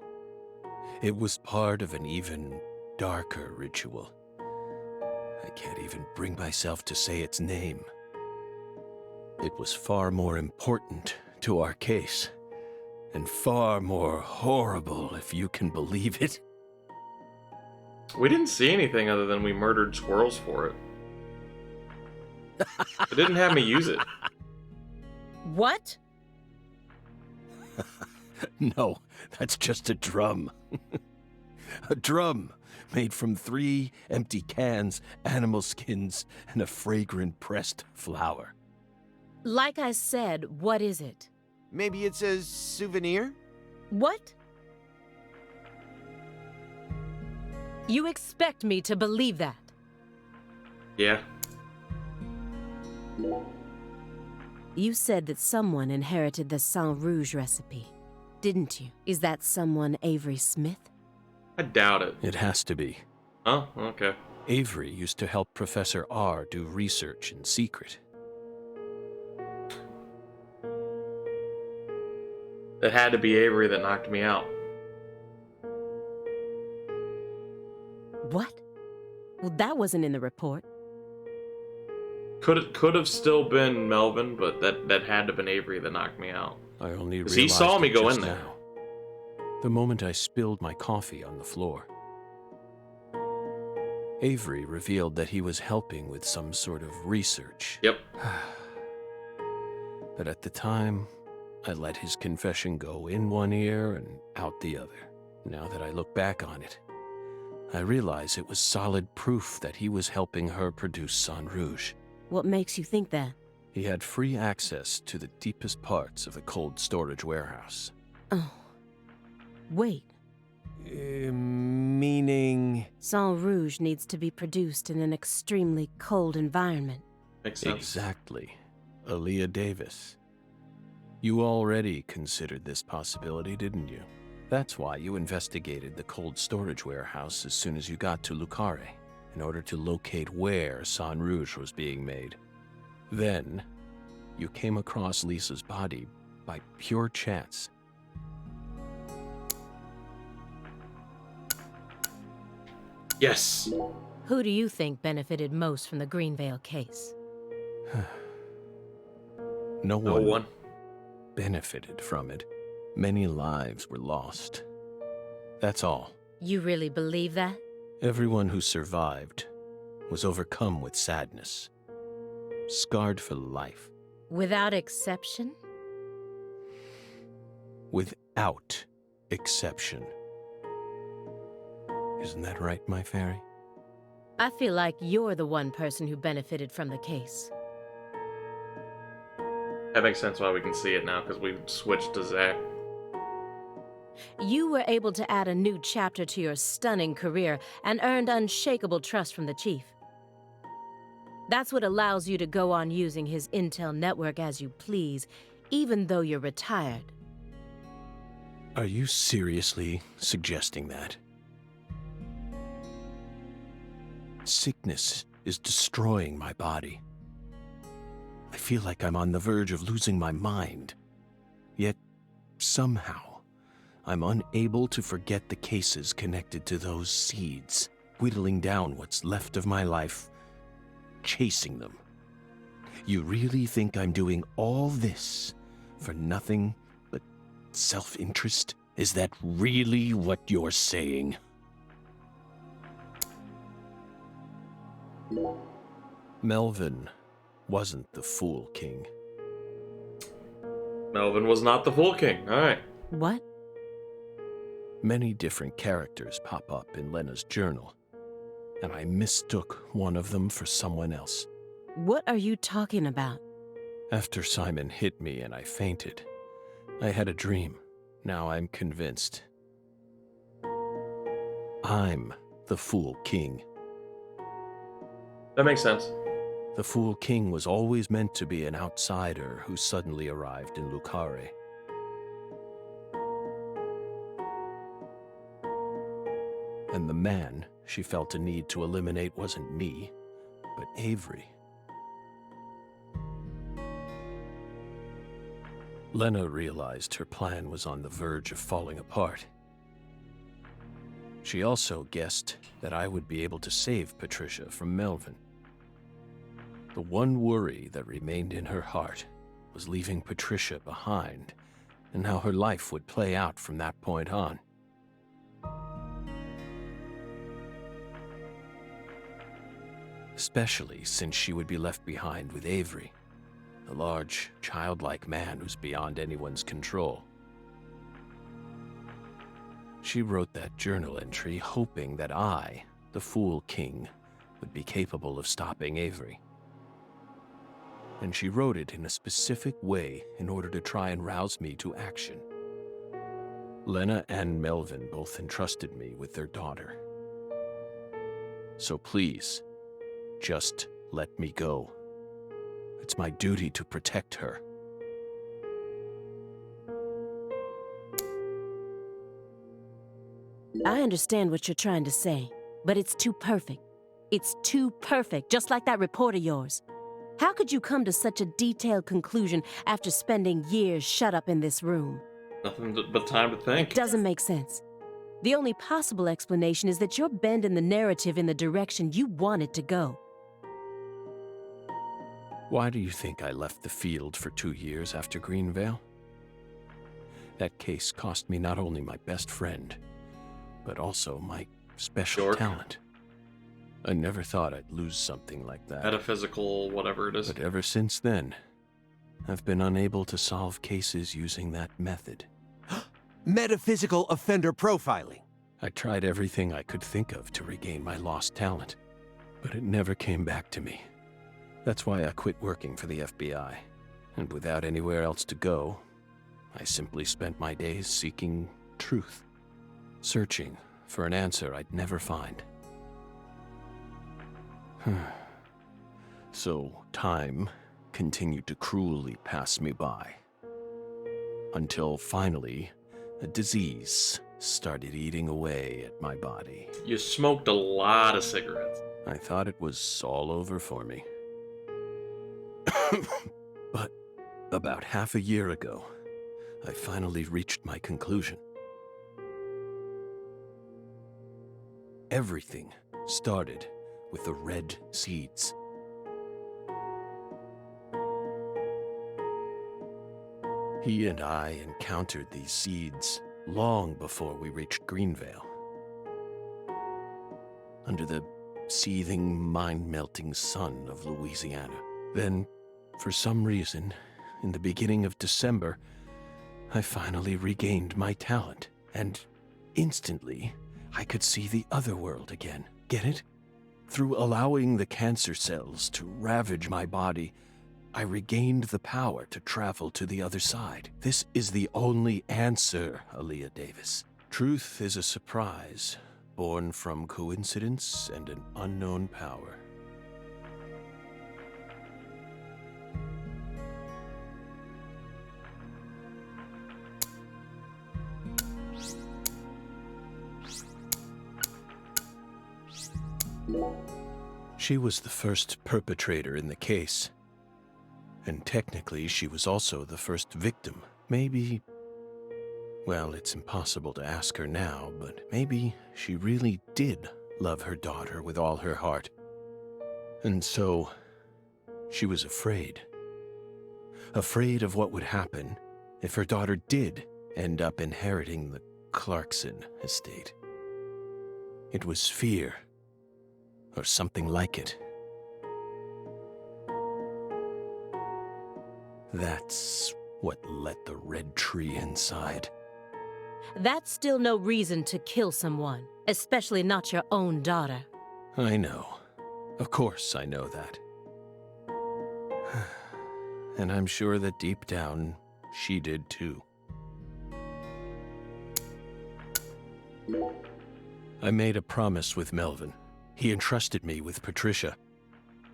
It was part of an even darker ritual. I can't even bring myself to say its name. It was far more important to our case, and far more horrible, if you can believe it. We didn't see anything other than we murdered squirrels for it. It didn't have me use it. What? No, that's just a drum. A drum made from 3 empty cans, animal skins, and a fragrant pressed flower. Like I said, what is it? Maybe it's a souvenir? What? You expect me to believe that? Yeah. You said that someone inherited the Sang Rouge recipe, didn't you? Is that someone Avery Smith? I doubt it. It has to be. Oh, okay. Avery used to help Professor R do research in secret. It had to be Avery that knocked me out. What? Well, that wasn't in the report. Could have still been Melvin, but that had to have been Avery that knocked me out. I only 'Cause realized he saw me it go just in there. now. The moment I spilled my coffee on the floor. Avery revealed that he was helping with some sort of research. Yep. But at the time, I let his confession go in one ear and out the other. Now that I look back on it, I realize it was solid proof that he was helping her produce Sang Rouge. What makes you think that? He had free access to the deepest parts of the cold storage warehouse. Oh. Wait. Meaning... Sang Rouge needs to be produced in an extremely cold environment. Makes sense. Exactly. Aaliyah Davis. You already considered this possibility, didn't you? That's why you investigated the cold storage warehouse as soon as you got to Lucare, in order to locate where Sang Rouge was being made. Then, you came across Lisa's body by pure chance. Yes. Who do you think benefited most from the Greenvale case? No No one one. benefited from it. Many lives were lost. That's all. You really believe that? Everyone who survived was overcome with sadness, scarred for life. Without exception? Without exception. Isn't that right, my fairy? I feel like you're the one person who benefited from the case. That makes sense why we can see it now, because we switched to Zack. You were able to add a new chapter to your stunning career and earned unshakable trust from the Chief. That's what allows you to go on using his intel network as you please, even though you're retired. Are you seriously suggesting that? Sickness is destroying my body. I feel like I'm on the verge of losing my mind. Yet, somehow, I'm unable to forget the cases connected to those seeds, whittling down what's left of my life, chasing them. You really think I'm doing all this for nothing but self-interest? Is that really what you're saying? Melvin wasn't the Fool King. Melvin was not the Fool King. Alright. What? Many different characters pop up in Lena's journal, and I mistook one of them for someone else. What are you talking about? After Simon hit me and I fainted, I had a dream. Now I'm convinced. I'm the Fool King. That makes sense. The Fool King was always meant to be an outsider who suddenly arrived in Lucare. And the man she felt a need to eliminate wasn't me, but Avery. Lena realized her plan was on the verge of falling apart. She also guessed that I would be able to save Patricia from Melvin. The one worry that remained in her heart was leaving Patricia behind and how her life would play out from that point on. Especially since she would be left behind with Avery, the large, childlike man who's beyond anyone's control. She wrote that journal entry hoping that I, the Fool King, would be capable of stopping Avery. And she wrote it in a specific way in order to try and rouse me to action. Lena and Melvin both entrusted me with their daughter. So please, just let me go. It's my duty to protect her. I understand what you're trying to say, but it's too perfect. It's too perfect, just like that report of yours. How could you come to such a detailed conclusion after spending years shut up in this room? Nothing but time to think. It doesn't make sense. The only possible explanation is that you're bending the narrative in the direction you want it to go. Why do you think I left the field for 2 years after Greenvale? That case cost me not only my best friend, but also my special Sure. talent. I never thought I'd lose something like that. Metaphysical, whatever it is. But ever since then, I've been unable to solve cases using that method. Metaphysical offender profiling. I tried everything I could think of to regain my lost talent, but it never came back to me. That's why I quit working for the FBI, and without anywhere else to go, I simply spent my days seeking truth, searching for an answer I'd never find. So time continued to cruelly pass me by, until finally, a disease started eating away at my body. You smoked a lot of cigarettes. I thought it was all over for me. But about half a year ago, I finally reached my conclusion. Everything started with the red seeds. He and I encountered these seeds long before we reached Greenvale. Under the seething, mind-melting sun of Louisiana. Then, for some reason, in the beginning of December, I finally regained my talent, and instantly, I could see the other world again. Get it? Through allowing the cancer cells to ravage my body, I regained the power to travel to the other side. This is the only answer, Aaliyah Davis. Truth is a surprise, born from coincidence and an unknown power. She was the first perpetrator in the case. And technically, she was also the first victim. Maybe... well, it's impossible to ask her now, but maybe she really did love her daughter with all her heart. And so, she was afraid. Afraid of what would happen if her daughter did end up inheriting the Clarkson estate. It was fear, or something like it. That's what let the red tree inside. That's still no reason to kill someone, especially not your own daughter. I know. Of course I know that. And I'm sure that deep down, she did too. I made a promise with Melvin. He entrusted me with Patricia.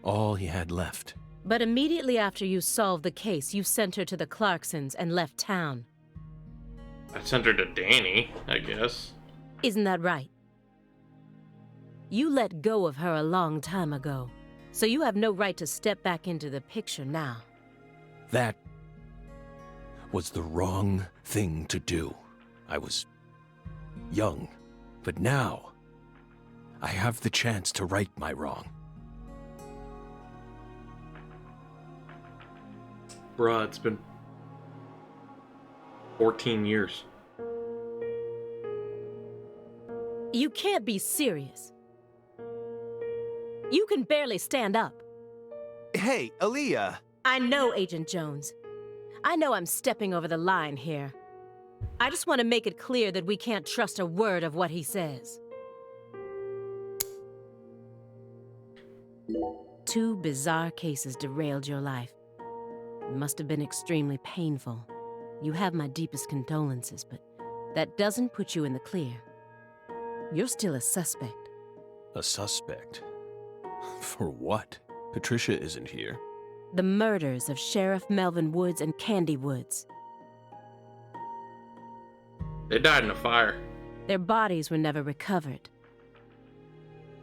All he had left. But immediately after you solved the case, you sent her to the Clarksons and left town. I sent her to Danny, I guess. Isn't that right? You let go of her a long time ago, so you have no right to step back into the picture now. That was the wrong thing to do. I was young, but now I have the chance to right my wrong. Bruh, it's been 14 years. You can't be serious. You can barely stand up. Hey, Aaliyah. I know, Agent Jones. I know I'm stepping over the line here. I just want to make it clear that we can't trust a word of what he says. 2 bizarre cases derailed your life. It must have been extremely painful. You have my deepest condolences, but that doesn't put you in the clear. You're still a suspect. A suspect? For what? Patricia isn't here. The murders of Sheriff Melvin Woods and Candy Woods. They died in a fire. Their bodies were never recovered.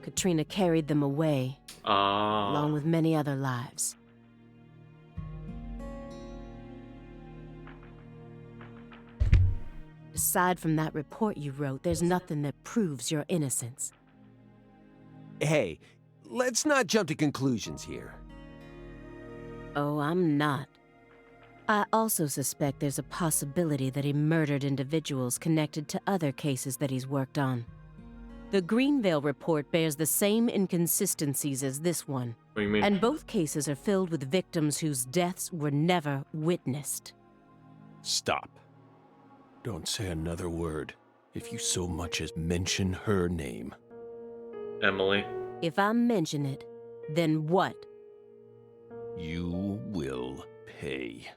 Katrina carried them away, along with many other lives. Aside from that report you wrote, there's nothing that proves your innocence. Hey, let's not jump to conclusions here. Oh, I'm not. I also suspect there's a possibility that he murdered individuals connected to other cases that he's worked on. The Greenvale report bears the same inconsistencies as this one. What do you mean? And both cases are filled with victims whose deaths were never witnessed. Stop. Don't say another word. If you so much as mention her name. Emily. If I mention it, then what? You will pay.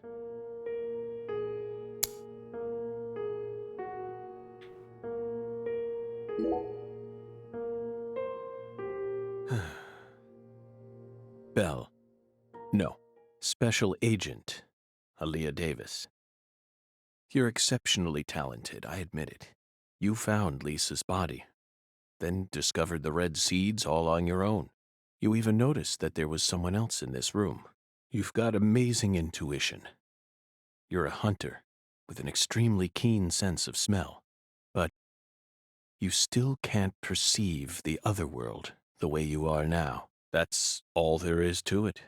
Belle. No. Special Agent Aaliyah Davis. You're exceptionally talented, I admit it. You found Lisa's body, then discovered the red seeds all on your own. You even noticed that there was someone else in this room. You've got amazing intuition. You're a hunter with an extremely keen sense of smell, but you still can't perceive the other world the way you are now. That's all there is to it.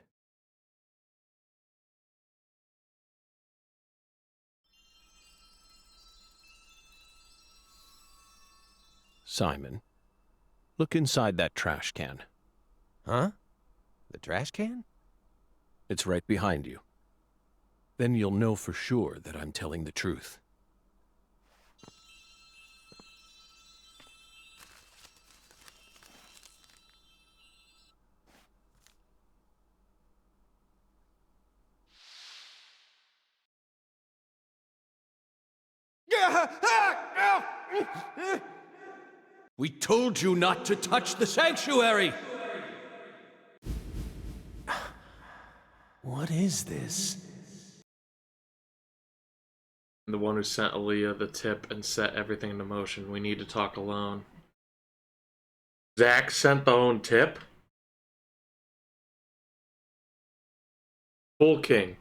Simon, look inside that trash can. Huh? The trash can? It's right behind you. Then you'll know for sure that I'm telling the truth. We told you not to touch the sanctuary! What is this? The one who sent Aaliyah the tip and set everything into motion. We need to talk alone. Zach sent the own tip? Bull King.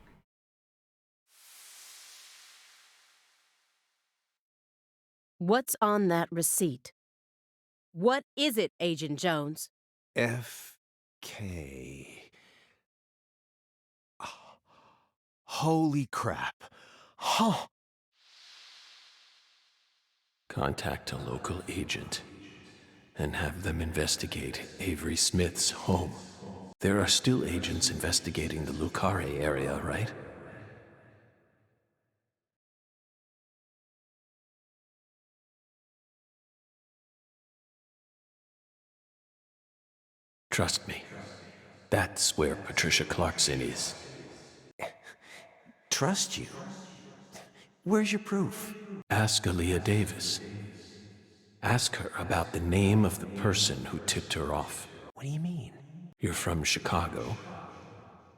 What's on that receipt? What is it, Agent Jones? FK. Oh, holy crap. Huh. Contact a local agent and have them investigate Avery Smith's home. There are still agents investigating the Lucare area, right? Trust me, that's where Patricia Clarkson is. Trust you? Where's your proof? Ask Aaliyah Davis. Ask her about the name of the person who tipped her off. What do you mean? You're from Chicago,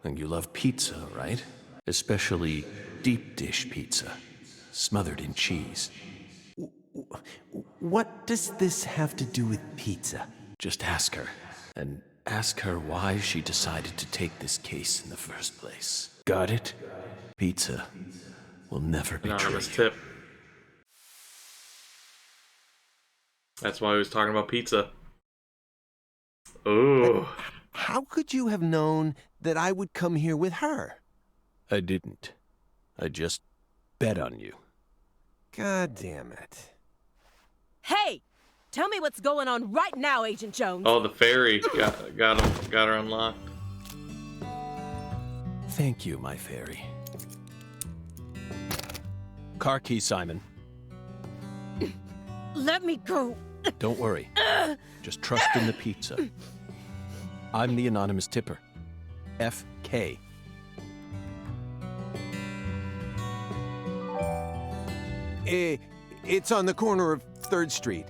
and you love pizza, right? Especially deep dish pizza, smothered in cheese. What does this have to do with pizza? Just ask her, and ask her why she decided to take this case in the first place. Got it? Pizza will never betray Anonymous you. tip. That's why he was talking about pizza. Ooh. How could you have known that I would come here with her? I didn't. I just bet on you. God damn it. Hey! Tell me what's going on right now, Agent Jones. Oh, the fairy got her unlocked. Thank you, my fairy. Car key, Simon. Let me go. Don't worry. Just trust in the pizza. I'm the anonymous tipper. FK. It's on the corner of 3rd Street.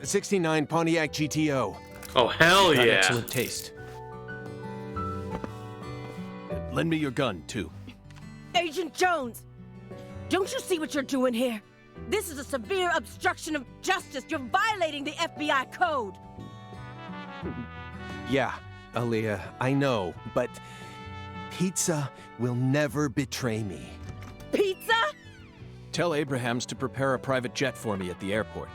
69 Pontiac GTO. Oh, hell Got yeah. excellent taste. Lend me your gun, too. Agent Jones! Don't you see what you're doing here? This is a severe obstruction of justice. You're violating the FBI code. Yeah, Aaliyah, I know, but pizza will never betray me. Pizza? Tell Abrahams to prepare a private jet for me at the airport.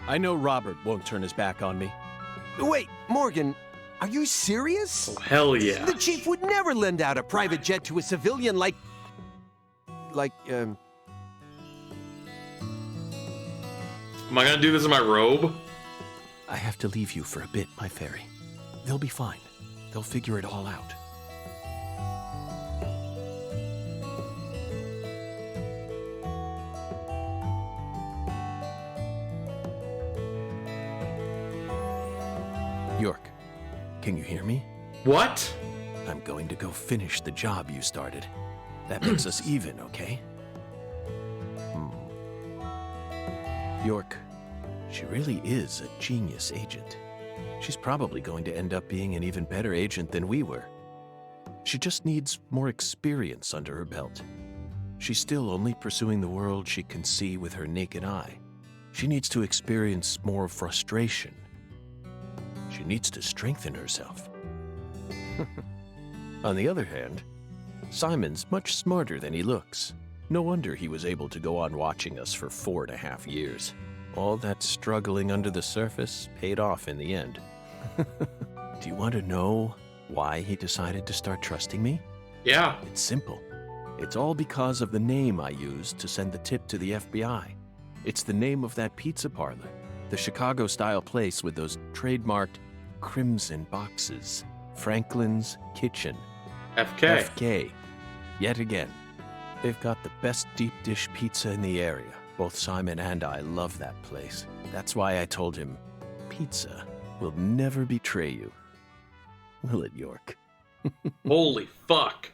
I know Robert won't turn his back on me. Wait, Morgan, are you serious? Oh, hell yeah. The chief would never lend out a private jet to a civilian like... Am I gonna do this in my robe? I have to leave you for a bit, my fairy. They'll be fine. They'll figure it all out. York, can you hear me? What? I'm going to go finish the job you started. That makes us even, okay? York, she really is a genius agent. She's probably going to end up being an even better agent than we were. She just needs more experience under her belt. She's still only pursuing the world she can see with her naked eye. She needs to experience more frustration. She needs to strengthen herself. On the other hand, Simon's much smarter than he looks. No wonder he was able to go on watching us for 4.5 years. All that struggling under the surface paid off in the end. Do you want to know why he decided to start trusting me? Yeah. It's simple. It's all because of the name I used to send the tip to the FBI. It's the name of that pizza parlor. The Chicago-style place with those trademarked crimson boxes. Franklin's Kitchen. FK. FK. Yet again. They've got the best deep dish pizza in the area. Both Simon and I love that place. That's why I told him, pizza will never betray you. Will it, York? Holy fuck.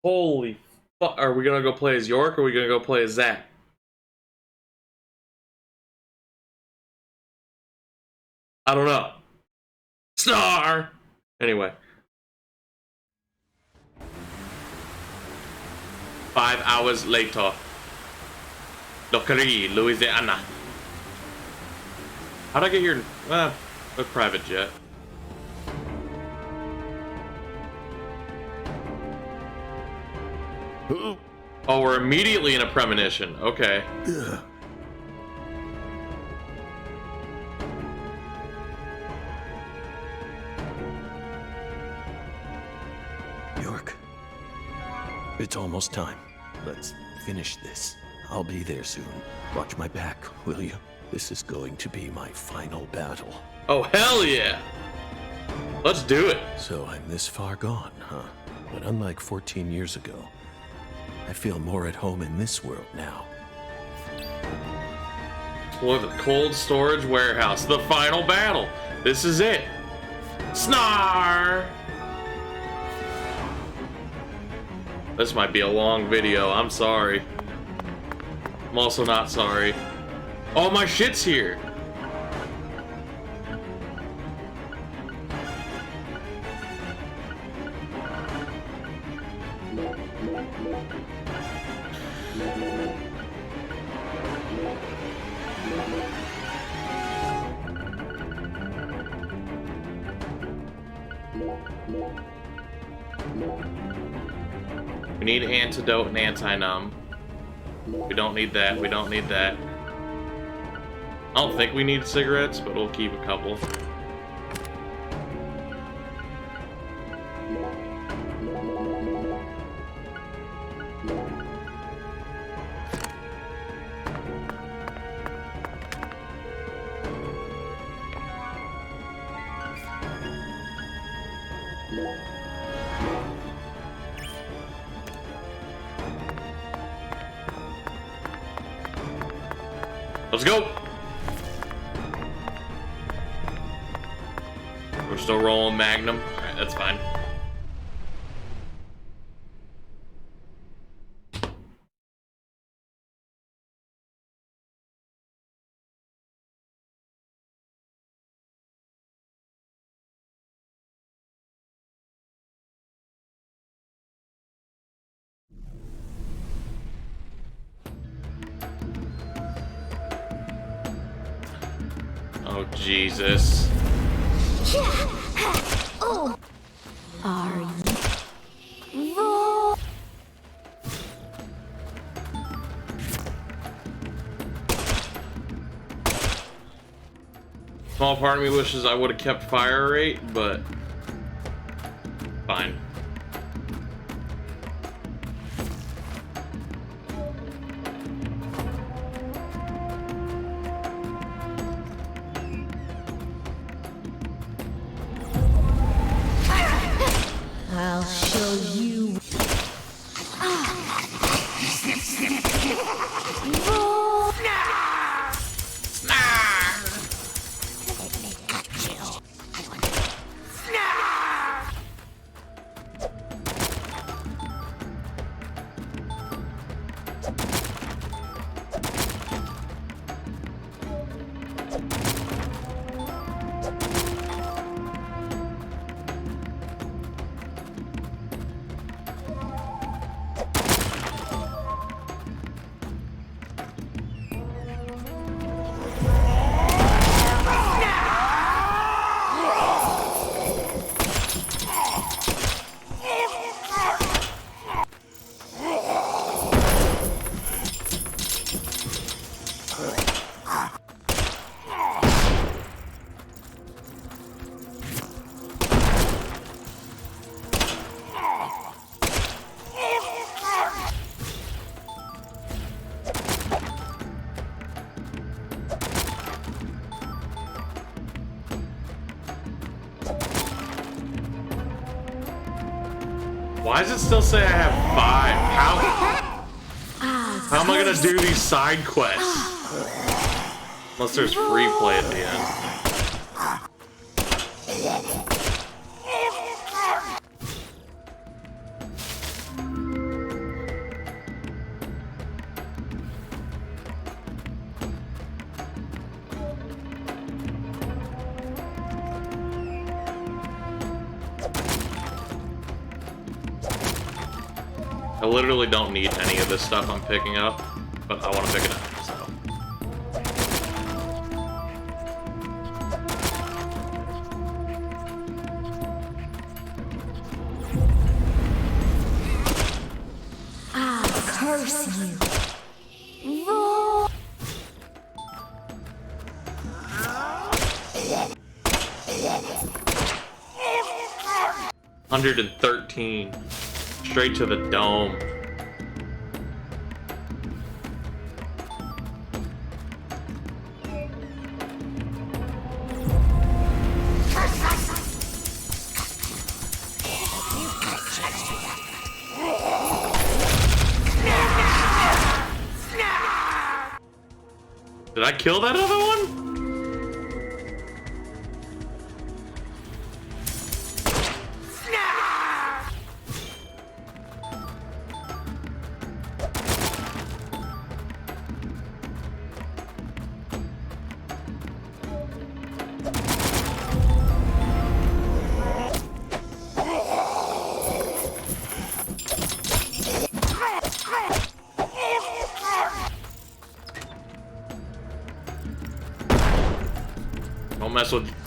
Holy fuck. Are we gonna go play as York or are we gonna go play as Zach? I don't know. Star! Anyway. 5 hours later. Dockery, Louisiana. How'd I get here? A private jet. Oh, we're immediately in a premonition. Okay. Ugh. York. It's almost time. Let's finish this. I'll be there soon. Watch my back, will you? This is going to be my final battle. Oh, hell yeah! Let's do it. So I'm this far gone, huh? But unlike 14 years ago, I feel more at home in this world now. Explore the cold storage warehouse. The final battle. This is it. Snar! This might be a long video. I'm sorry. I'm also not sorry. Oh, my shit's here. We need antidote and anti-numb. We don't need that. We don't need that. I don't think we need cigarettes, but we'll keep a couple. Let's go! We're still rolling Magnum. Alright, that's fine. Oh, Jesus. Oh. Are you? Small part of me wishes I would have kept fire rate, but fine. I'll show you. Why does it still say I have 5? How am I gonna do these side quests? Unless there's free play at the end. I literally don't need any of this stuff I'm picking up, but I want to pick it up, so. I'll curse you. Roar. 113. Straight to the dome. Did I kill that other one?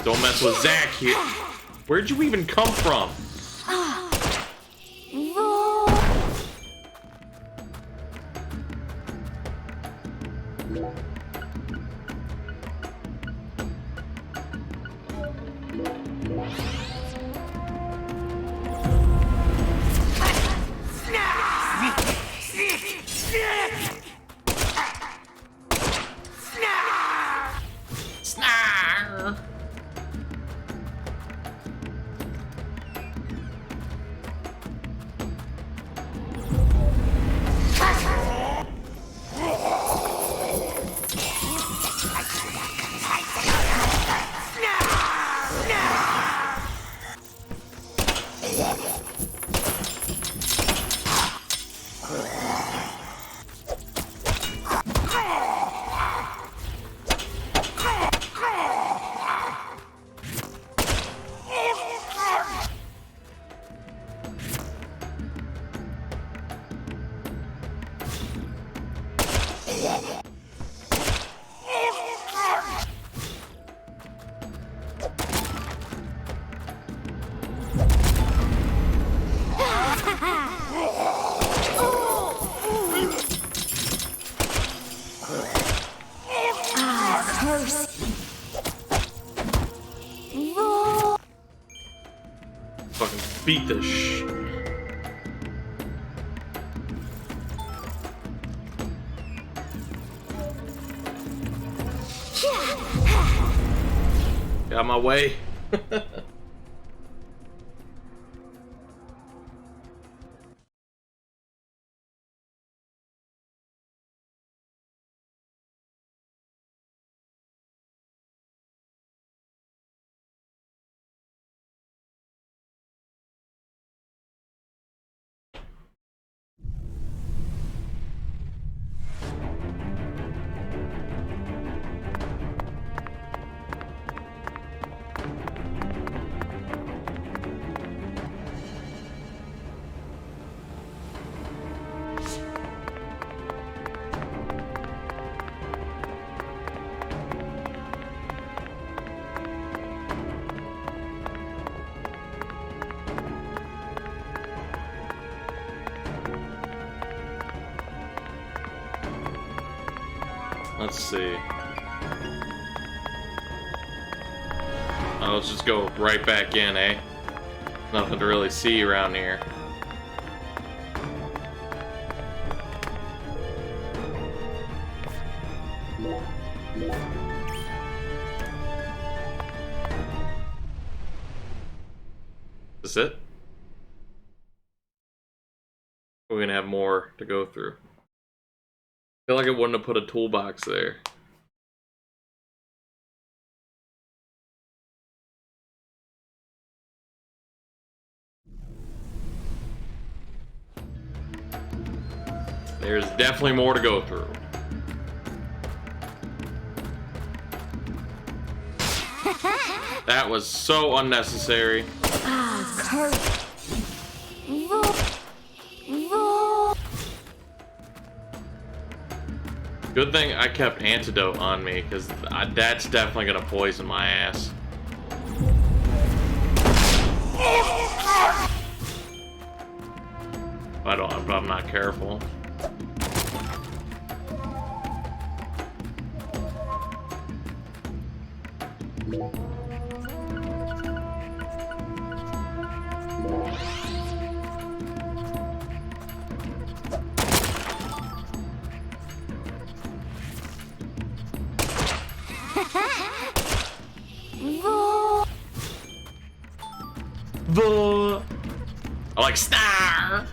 Don't mess with Zach here. Where'd you even come from? Fucking beat the shit. Got my way. Let's see. Let's just go right back in, eh? Nothing to really see around here. Is this it? We're gonna have more to go through. I feel like it wouldn't have put a toolbox there. There's definitely more to go through. That was so unnecessary. Good thing I kept antidote on me, because that's definitely gonna poison my ass. If I'm not careful. I like star.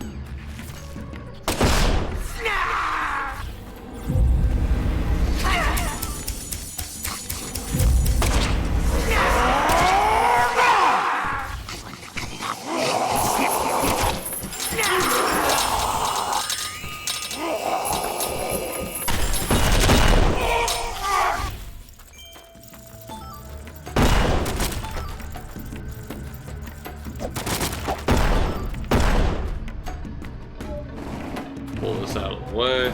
Pull this out of the way.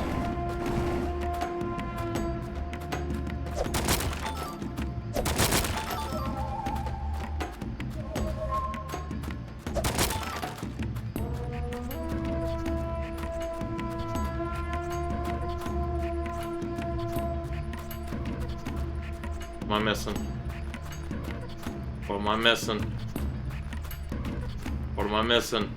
What am I missing? What am I missing? What am I missing?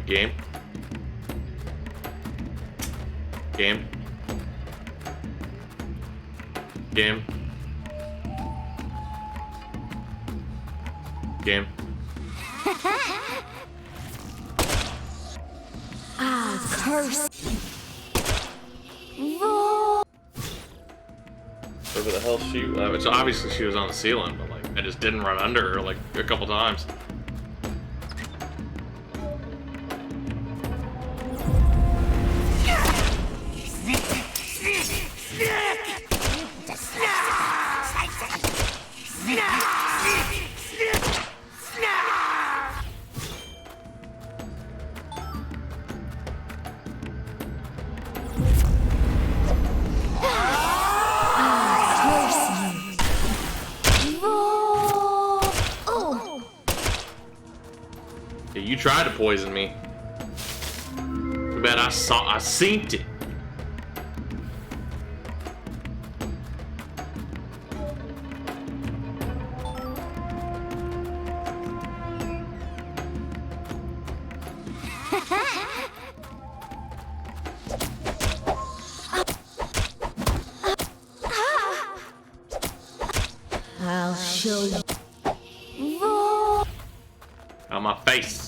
Game. Game. Game. Game. Curse. Where the hell she? Which obviously she was on the ceiling, but like I just didn't run under her like a couple times. You tried to poison me. Too bad I synced it. I'll show you. On my face.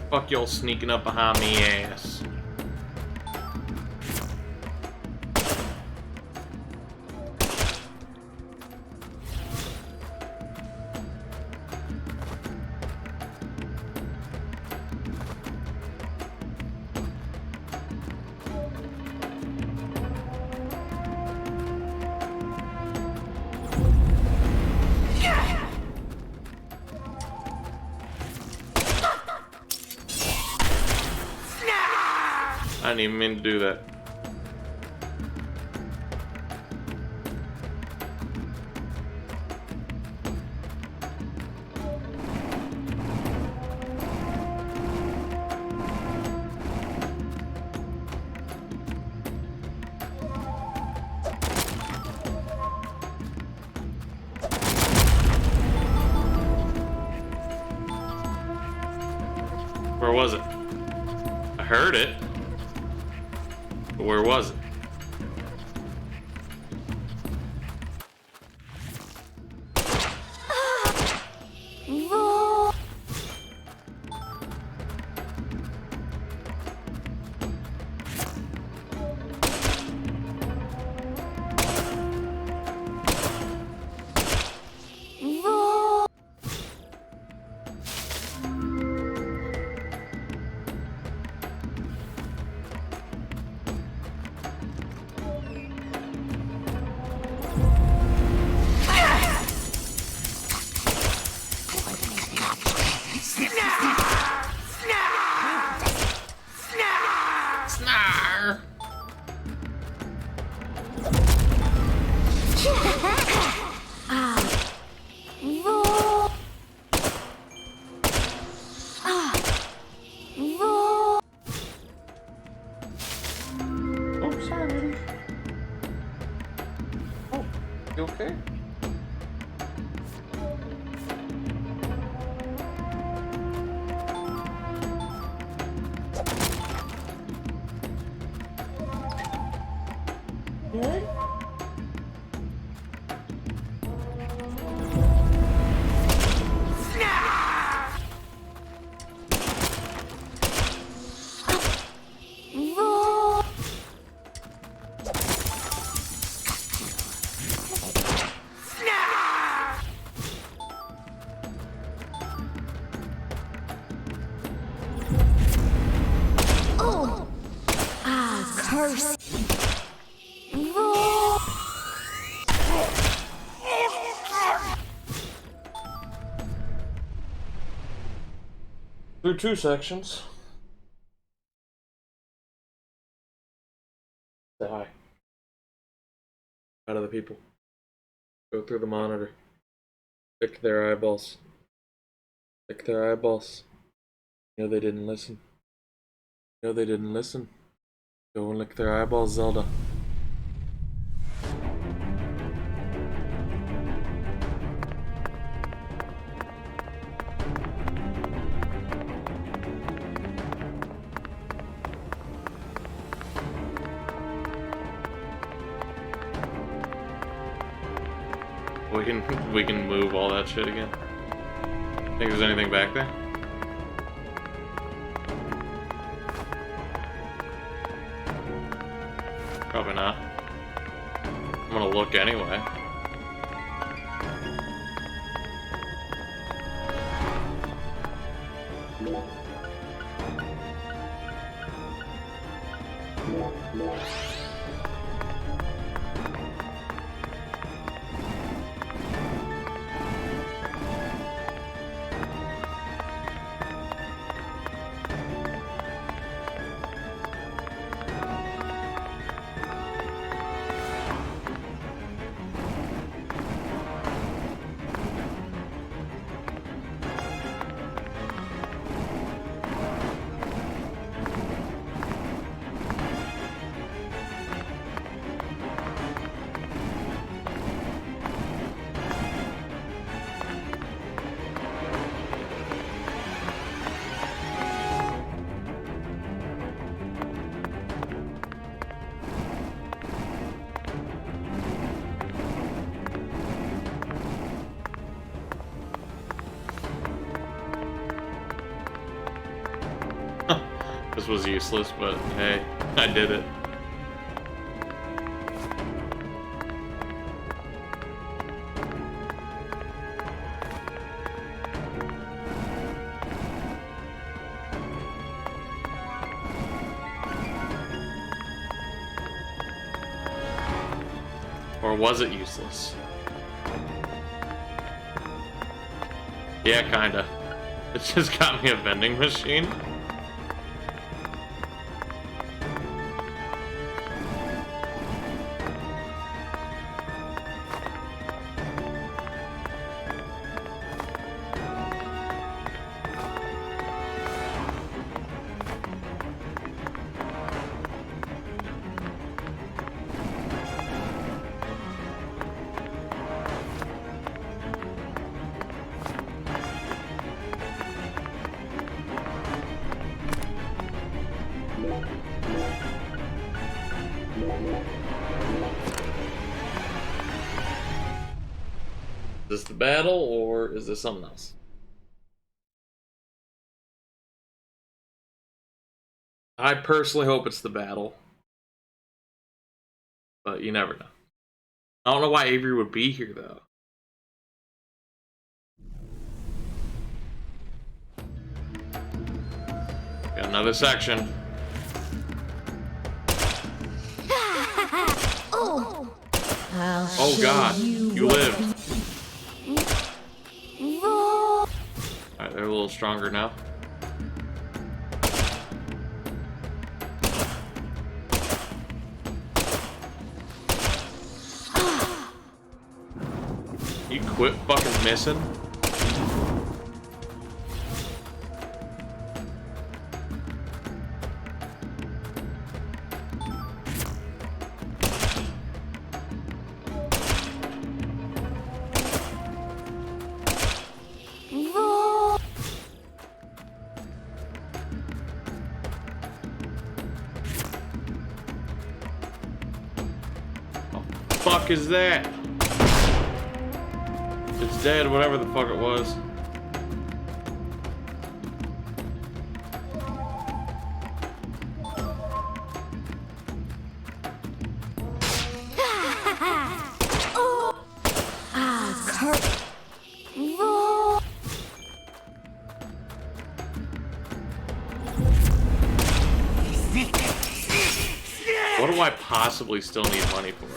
Fuck y'all sneaking up behind me ass. I didn't even mean to do that. Where was it? I heard it. But where was it? You okay? Good? Oh! Ah, curse! Through 2 sections. Say hi. Out of the people. Go through the monitor. Pick their eyeballs. Pick their eyeballs. You know they didn't listen. You know they didn't listen. Go and lick their eyeballs, Zelda. We can move all that shit again. Think there's anything back there? Probably not. I'm gonna look anyway. This was useless, but hey, I did it. Or was it useless? Yeah, kinda. It just got me a vending machine. the battle, or is this something else? I personally hope it's the battle. But you never know. I don't know why Avery would be here, though. Got another section. Oh god, you lived. Alright, they're a little stronger now. You quit fucking missing? Fuck is that? It's dead, whatever the fuck it was. What do I possibly still need money for?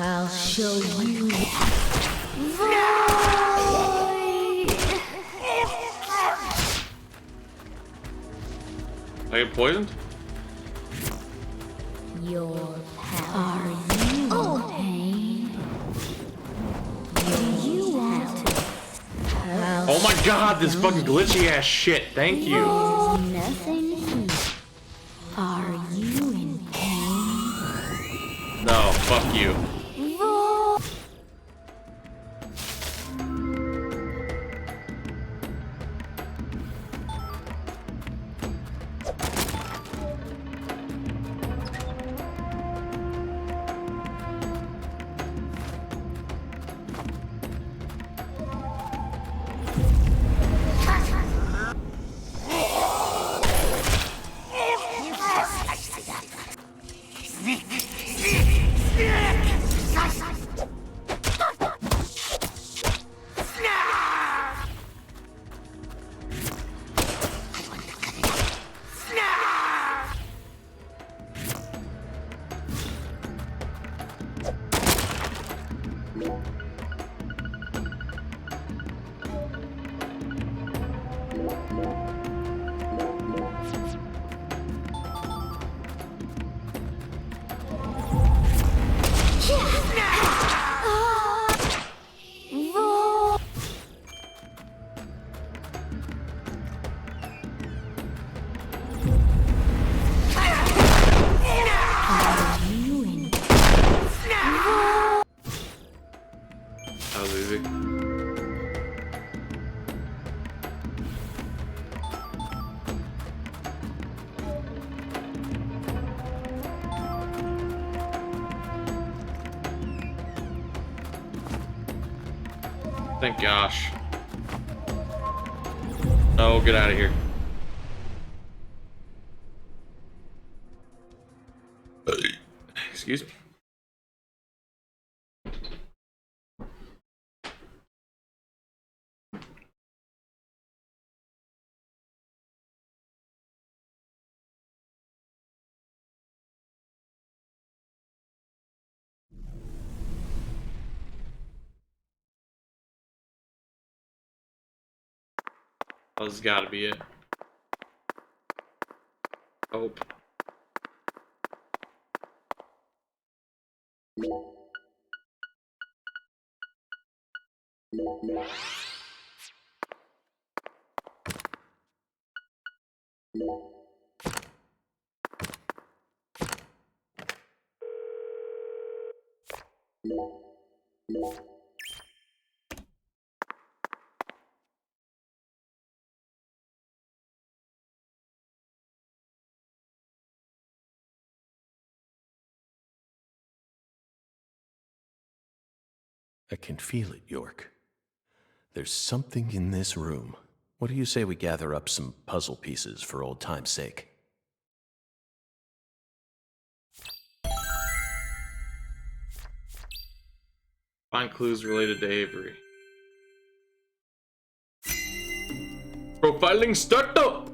I'll show you. I get poisoned? Your power. Are you in pain? Do you want to? Oh my god, this fucking glitchy ass shit. Thank you. Nothing here. Are you in pain? No, fuck you. That was easy. Thank gosh. No, get out of here. Excuse me. Oh, this has got to be it. Oh. I can feel it, York. There's something in this room. What do you say we gather up some puzzle pieces for old time's sake? Find clues related to Avery. Profiling starter!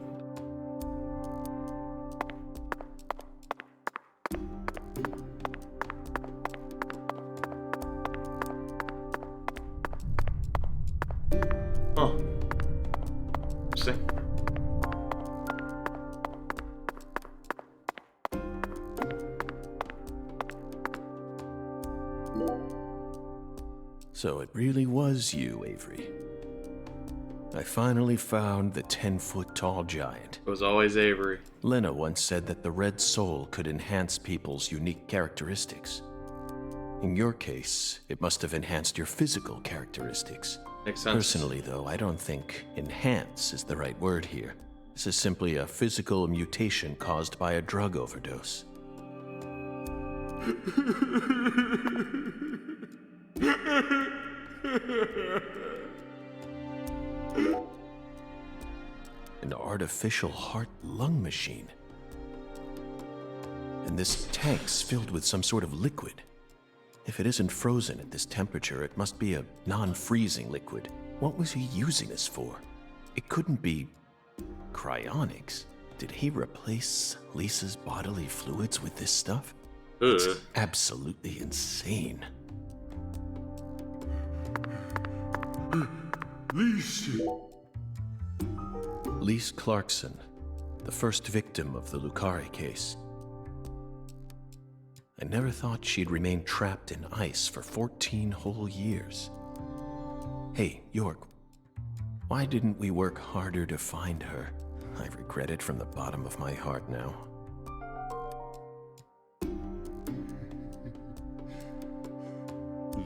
Huh. Interesting. So it really was you, Avery. I finally found the 10-foot-tall giant. It was always Avery. Lena once said that the red soul could enhance people's unique characteristics. In your case, it must have enhanced your physical characteristics. Makes sense. Personally, though, I don't think enhance is the right word here. This is simply a physical mutation caused by a drug overdose. An artificial heart-lung machine. And this tank's filled with some sort of liquid. If it isn't frozen at this temperature, it must be a non-freezing liquid. What was he using this for? It couldn't be cryonics. Did he replace Lisa's bodily fluids with this stuff? It's absolutely insane. Lise Clarkson, the first victim of the Lucari case. I never thought she'd remain trapped in ice for 14 whole years. Hey, York, why didn't we work harder to find her? I regret it from the bottom of my heart now.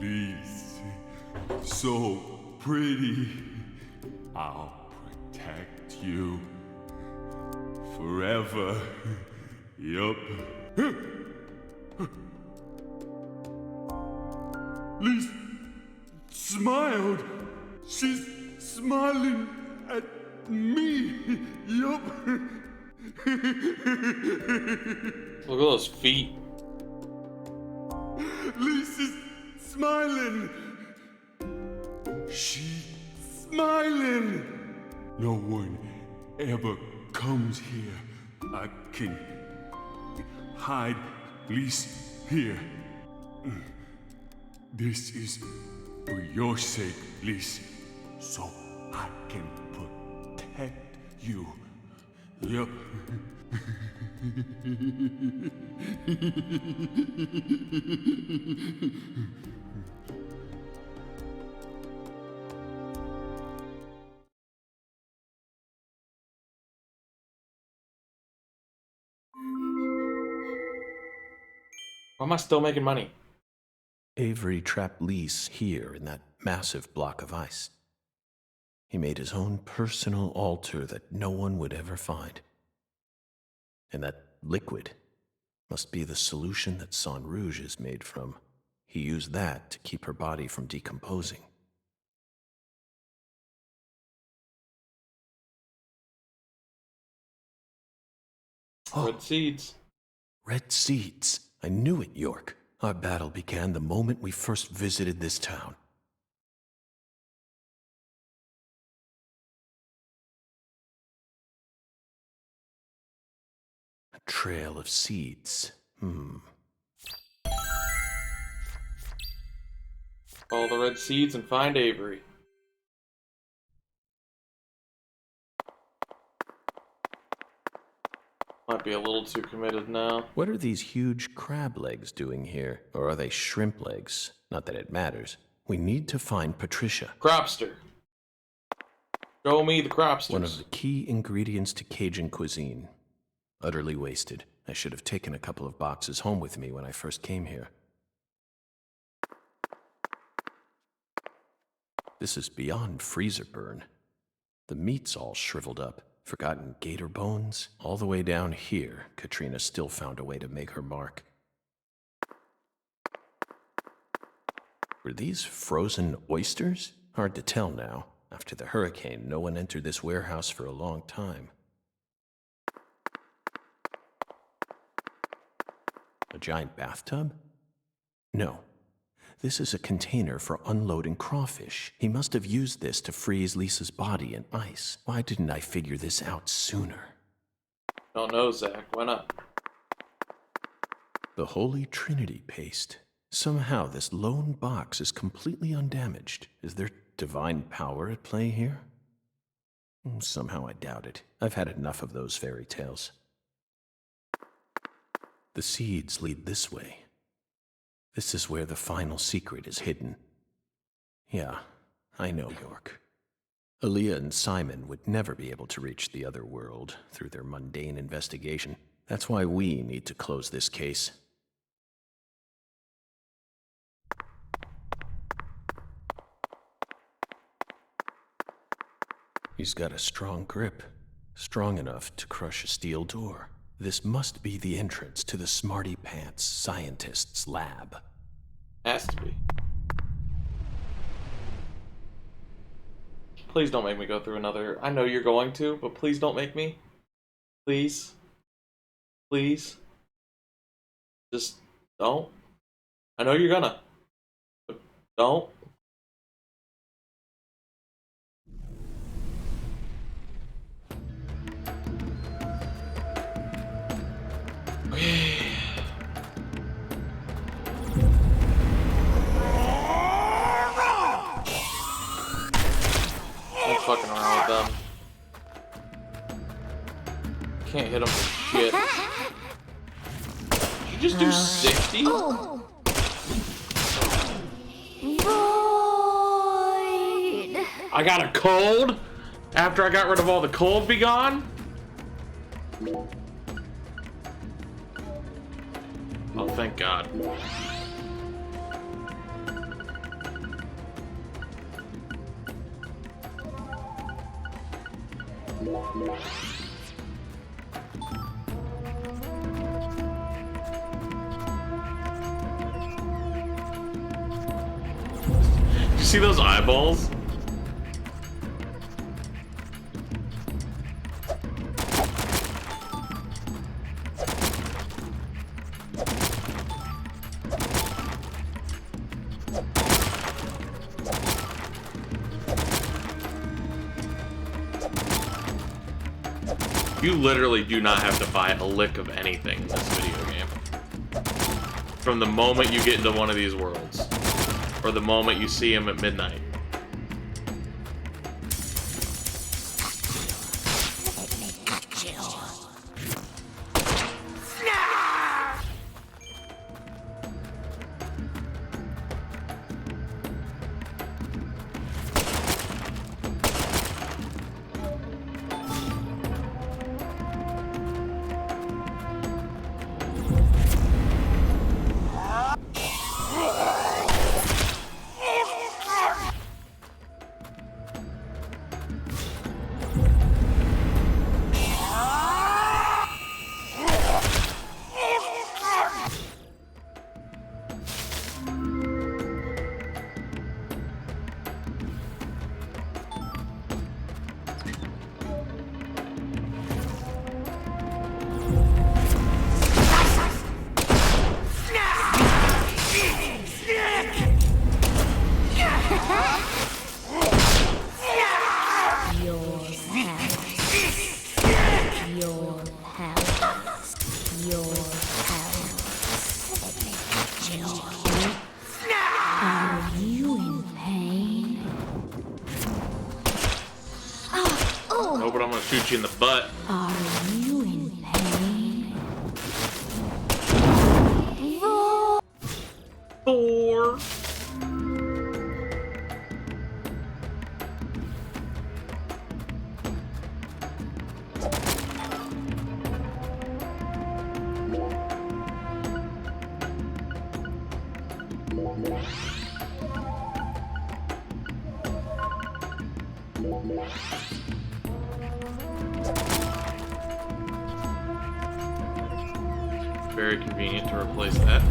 Lise, so pretty. I'll protect you forever. Yup. Lise smiled. She's smiling at me. Yup. Look at those feet. Lisa's smiling. She's smiling. No one ever comes here. I can hide Lise here. This is for your sake, Lise, so I can protect you. Yep. Why am I still making money? Avery trapped Lise here in that massive block of ice. He made his own personal altar that no one would ever find. And that liquid must be the solution that Sang Rouge is made from. He used that to keep her body from decomposing. Red seeds. Red seeds. I knew it, York. Our battle began the moment we first visited this town. A trail of seeds. Follow the red seeds and find Avery. Might be a little too committed now. What are these huge crab legs doing here? Or are they shrimp legs? Not that it matters. We need to find Patricia. Cropster. Show me the cropsters. One of the key ingredients to Cajun cuisine. Utterly wasted. I should have taken a couple of boxes home with me when I first came here. This is beyond freezer burn. The meat's all shriveled up. Forgotten gator bones. All the way down here, Katrina still found a way to make her mark. Were these frozen oysters? Hard to tell now. After the hurricane, no one entered this warehouse for a long time. A giant bathtub? No. This is a container for unloading crawfish. He must have used this to freeze Lisa's body in ice. Why didn't I figure this out sooner? Don't know, Zach. Why not? The Holy Trinity paste. Somehow this lone box is completely undamaged. Is there divine power at play here? Somehow I doubt it. I've had enough of those fairy tales. The seeds lead this way. This is where the final secret is hidden. Yeah, I know, York. Aaliyah and Simon would never be able to reach the other world through their mundane investigation. That's why we need to close this case. He's got a strong grip, strong enough to crush a steel door. This must be the entrance to the Smarty Pants scientist's lab. Has to be. Please don't make me go through another. I know you're going to, but please don't make me. Please. Please. Just don't. I know you're gonna. But don't. Okay. I'm fucking around with them. Can't hit them for shit. Did you just do 60? Void. I got a cold? After I got rid of all the cold be gone? Oh, thank God. You see those eyeballs? You literally do not have to buy a lick of anything in this video game. From the moment you get into one of these worlds. Or the moment you see him at midnight. Your palace. Your palace. Are you in pain? No, but I'm gonna shoot you in the butt. Are you in pain? 4. Very convenient to replace that.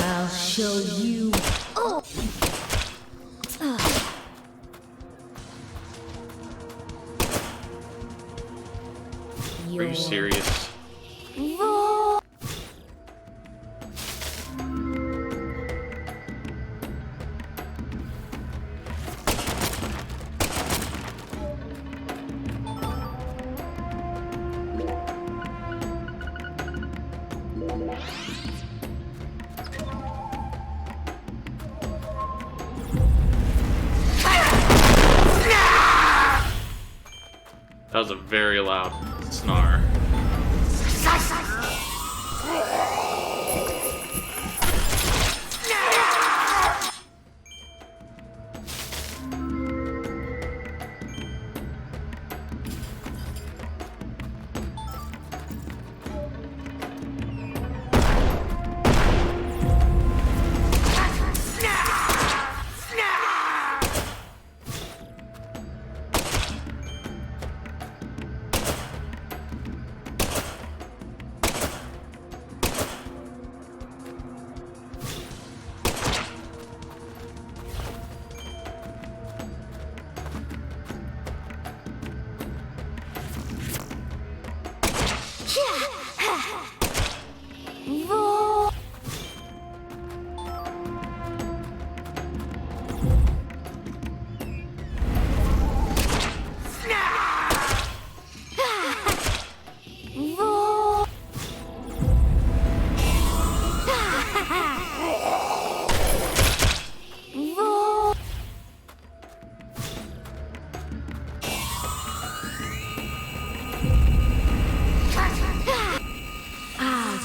I'll show you. Are you serious? That was a very loud snarl.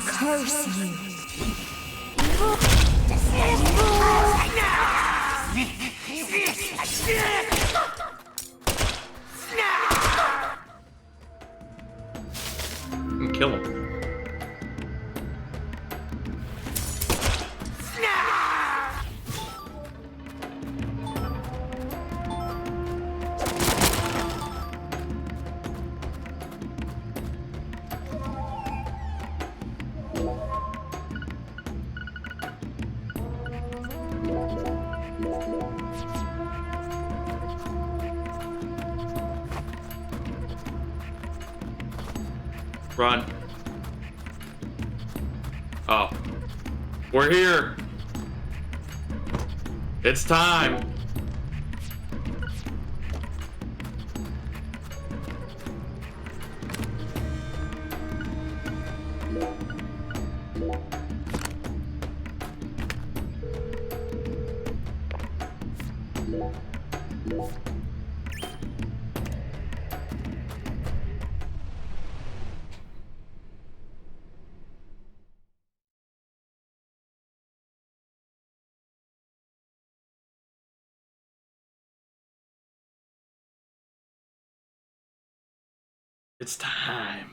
Curse you. Kill him. Run. Oh. We're here. It's time. It's time.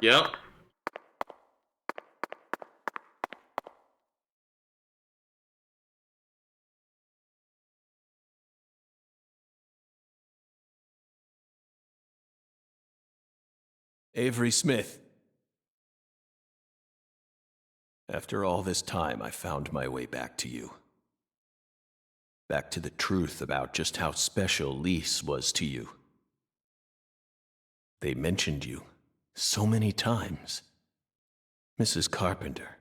Yep. Avery Smith. After all this time, I found my way back to you. Back to the truth about just how special Lise was to you. They mentioned you so many times. Mrs. Carpenter,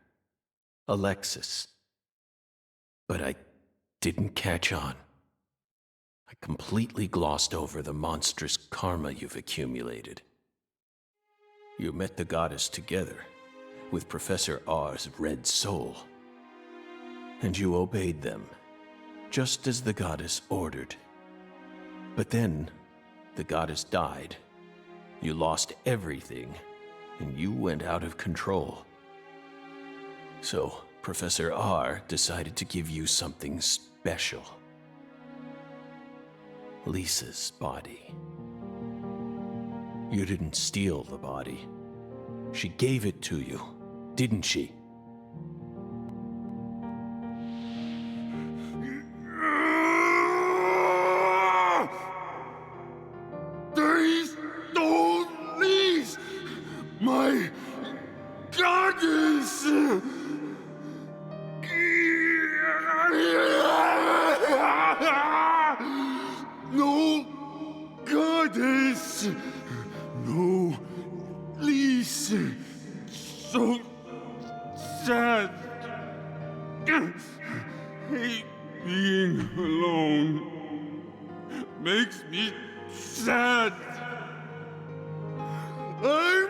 Alexis. But I didn't catch on. I completely glossed over the monstrous karma you've accumulated. You met the goddess together with Professor R's red soul. And you obeyed them, just as the goddess ordered. But then, the goddess died. You lost everything, and you went out of control. So, Professor R decided to give you something special. Lisa's body. You didn't steal the body. She gave it to you, didn't she? They stole Lise, my goddess! No goddess! No Lise! So sad! Hate being alone. Makes me sad. I'm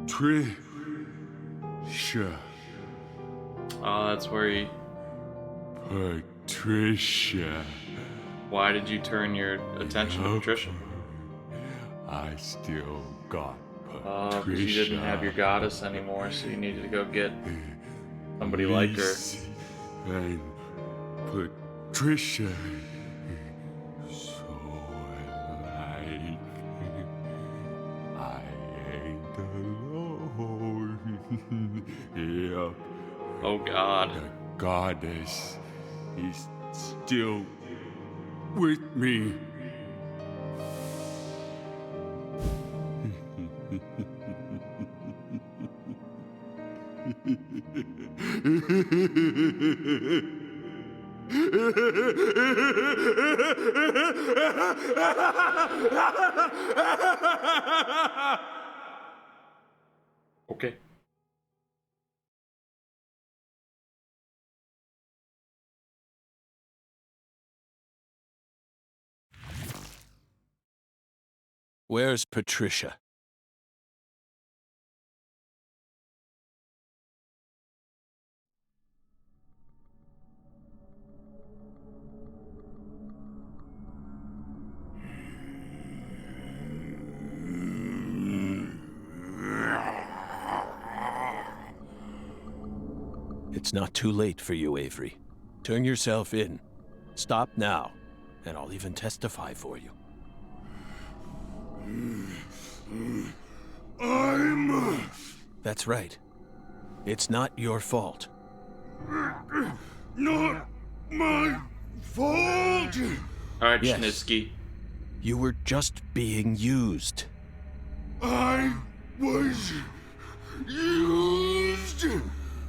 Patricia. Oh, that's where he... Patricia. Why did you turn your attention to Patricia? I still got Because Patricia. you didn't have your goddess anymore, so you needed to go get somebody like her. Lise and Patricia. So alike. I ain't alone. Yep. Oh God. The goddess is still with me. Okay. Where's Patricia? It's not too late for you, Avery. Turn yourself in. Stop now, and I'll even testify for you. That's right. It's not your fault. Not my fault! Alright, Yes. Schnitsky. You were just being used. I was used.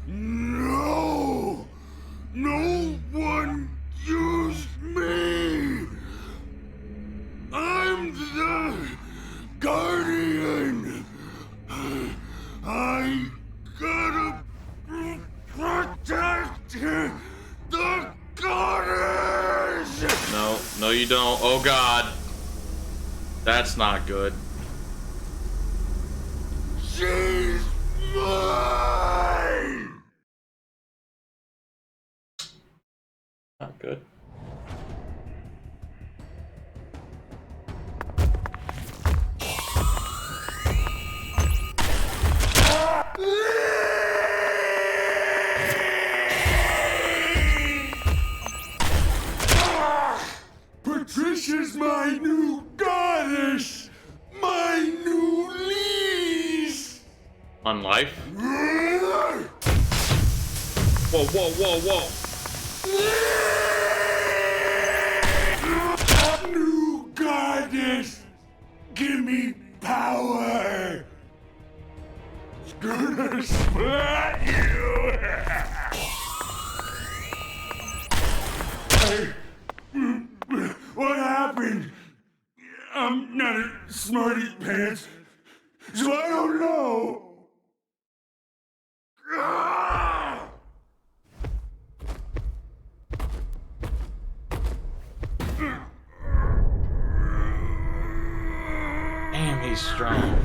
No! No one used me! I'm the guardian! I gotta protect the goddess! No, you don't. Oh, God. That's not good. She's mine! Not good. Patricia's my new goddess! My new lease! On life? Whoa, whoa, whoa, whoa. New goddess! Give me power! It's gonna splat you! What happened? I'm not a smarty pants, so I don't know. Ah! Damn, he's strong.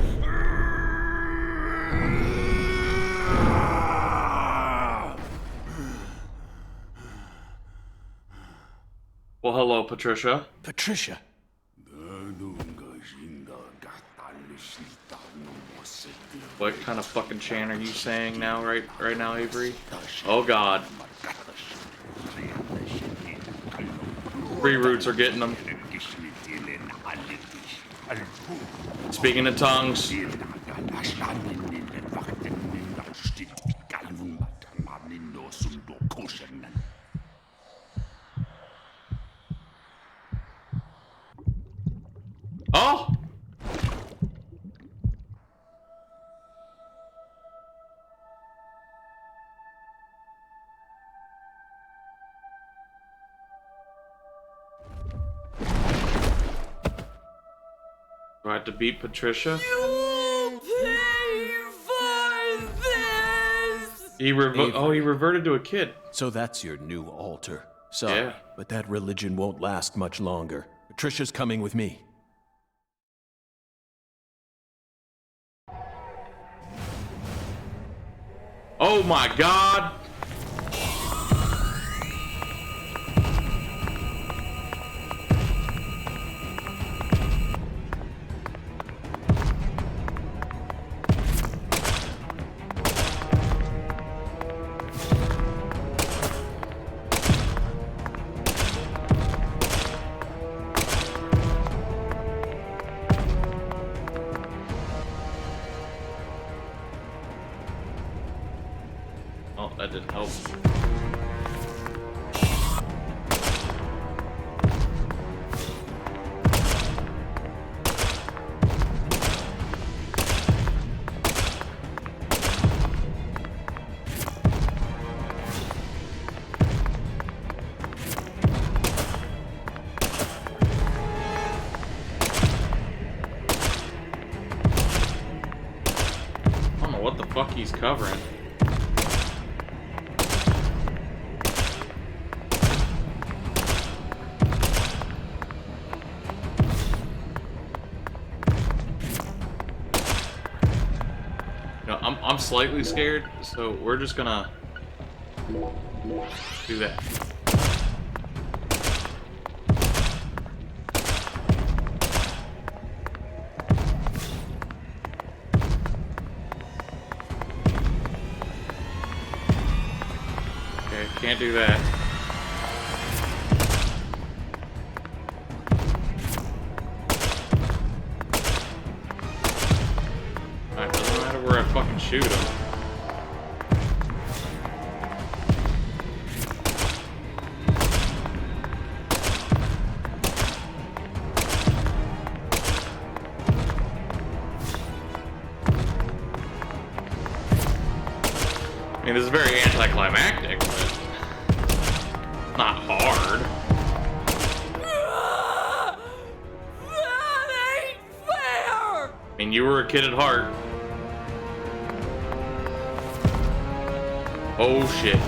Well, hello, Patricia. Patricia. What kind of fucking chant are you saying now, right now, Avery? Oh, God. Free roots are getting them. Speaking in tongues. Oh! Do I have to beat Patricia? You pay for this! He reverted to a kid. So that's your new altar. Sorry, Yeah. but that religion won't last much longer. Patricia's coming with me. Oh my God! Oh, that didn't help. I don't know what the fuck he's covering. I'm slightly scared, so we're just gonna do that. Okay, can't do that. Alright, doesn't matter where I fucking shoot him. I mean, this is very anticlimactic, but not hard. That ain't fair! I mean, you were a kid at heart. Oh shit.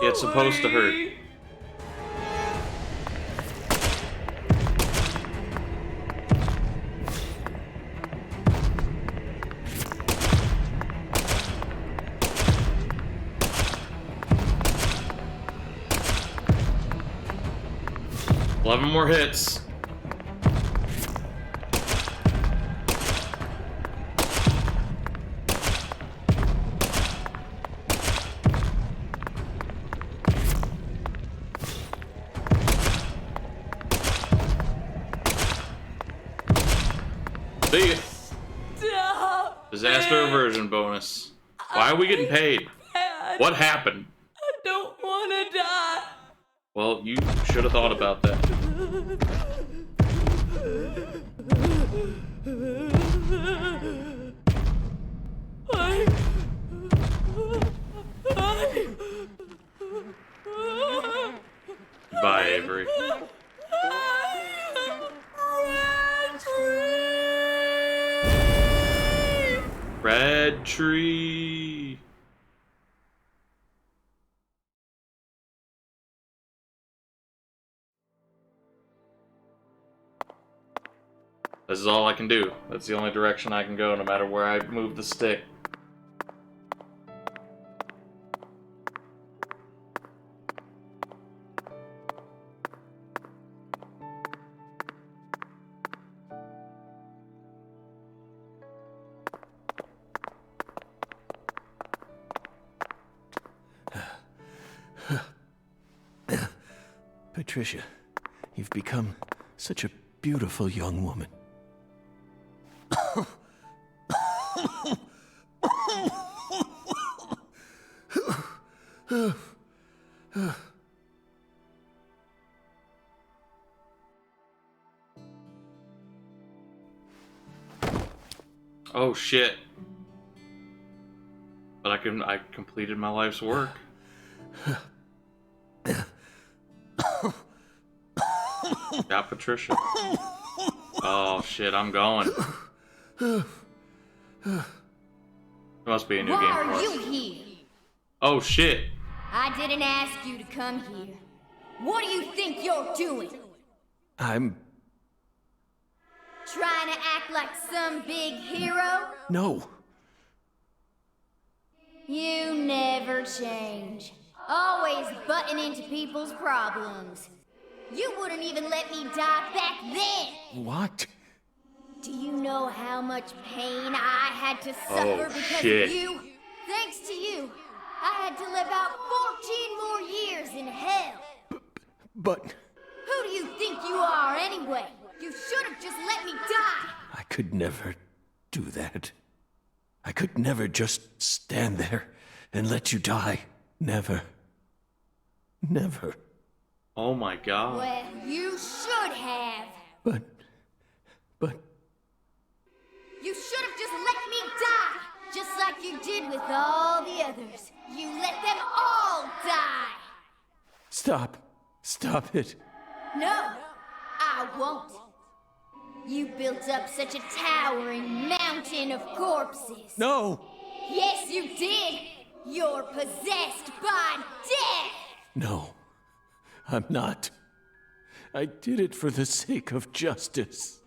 It's supposed to hurt. 11 more hits. See ya. Stop. Disaster aversion bonus. Why are we getting paid? What happened? I don't want to die. Well, you should have thought about that. Bye, Avery. Red tree. This is all I can do. That's the only direction I can go, no matter where I move the stick. Patricia, you've become such a beautiful young woman. Oh shit. But I completed my life's work. Got Patricia. Oh shit, I'm going. There must be a new game Why for are us. you here? Oh shit. I didn't ask you to come here. What do you think you're doing? I'm... Trying to act like some big hero? No. You never change. Always butting into people's problems. You wouldn't even let me die back then! What? Do you know how much pain I had to suffer because shit. of you? Thanks to you, I had to live out 14 more years in hell. But... Who do you think you are anyway? You should have just let me die! I could never do that. I could never just stand there and let you die. Never. Never. Oh my god. Well, you should have. But... You should have just let me die! Just like you did with all the others. You let them all die! Stop. Stop it. No, I won't. You built up such a towering mountain of corpses. No! Yes, you did! You're possessed by death! No. I'm not. I did it for the sake of justice.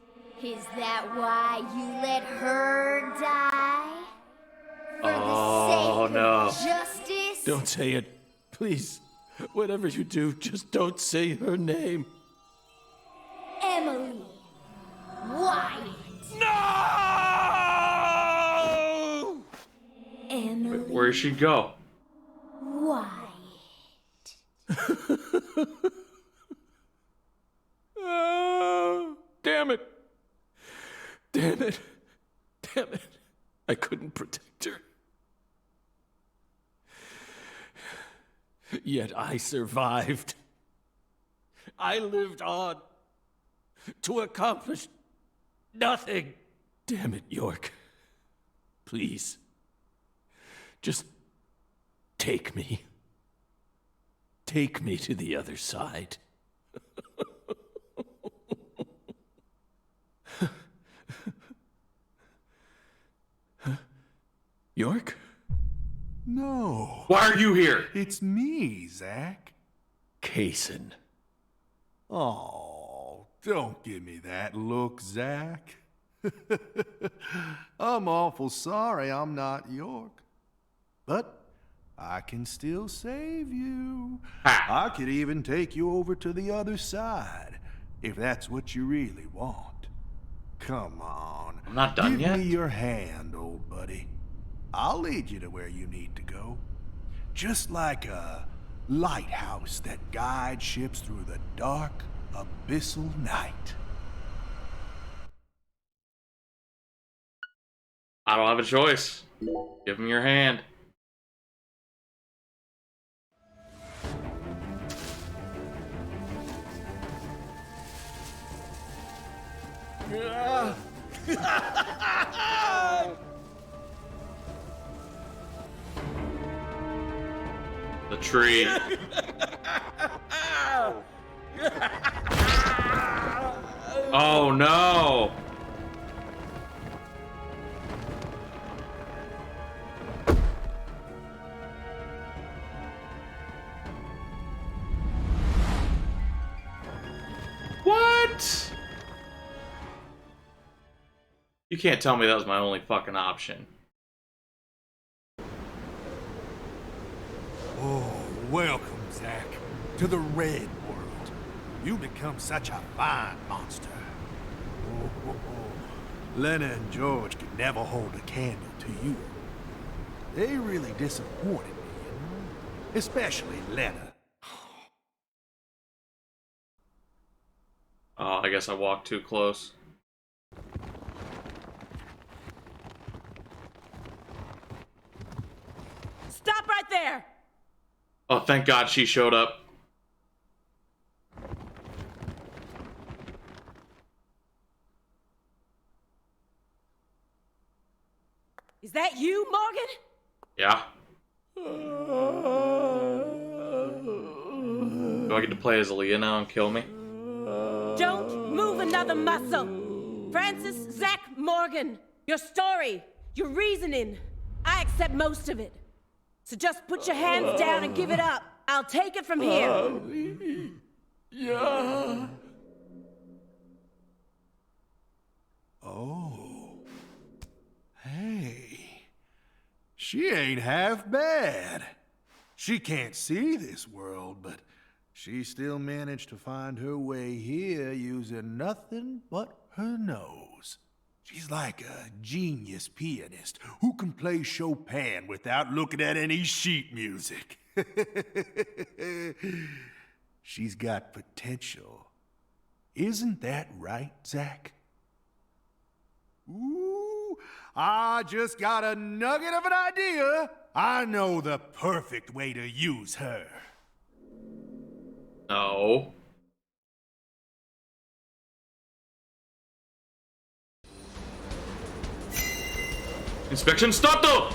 Is that why you let her die? For Oh, the sake no. of justice? Don't say it. Please. Whatever you do, just don't say her name. Emily Wyatt. No! Emily Where'd she go? Wyatt. Oh, damn it. Damn it. Damn it. I couldn't protect her. Yet I survived. I lived on to accomplish nothing. Damn it, York. Please. Just take me. Take me to the other side. York? No. Why are you here? It's me, Zack. Kaysen. Oh, don't give me that look, Zack. I'm awful sorry I'm not York. But I can still save you. I could even take you over to the other side, if that's what you really want. Come on. I'm not done yet. Give me your hand, old buddy. I'll lead you to where you need to go. Just like a lighthouse that guides ships through the dark, abyssal night. I don't have a choice. Give him your hand. The tree. Oh no! What? You can't tell me that was my only fucking option. Oh, welcome, Zack, to the Red World. You become such a fine monster. Oh. Lena and George could never hold a candle to you. They really disappointed me, you know? Especially Lena. Oh, I guess I walked too close. Stop right there! Oh, thank God she showed up. Is that you, Morgan? Yeah. Do I get to play as Aaliyah now and kill me? Don't move another muscle. Francis Zack Morgan, your story, your reasoning, I accept most of it. So just put your hands down and give it up. I'll take it from here. Yeah. Oh. Hey. She ain't half bad. She can't see this world, but she still managed to find her way here using nothing but her nose. She's like a genius pianist who can play Chopin without looking at any sheet music. She's got potential. Isn't that right, Zack? Ooh, I just got a nugget of an idea. I know the perfect way to use her. No. Inspection started!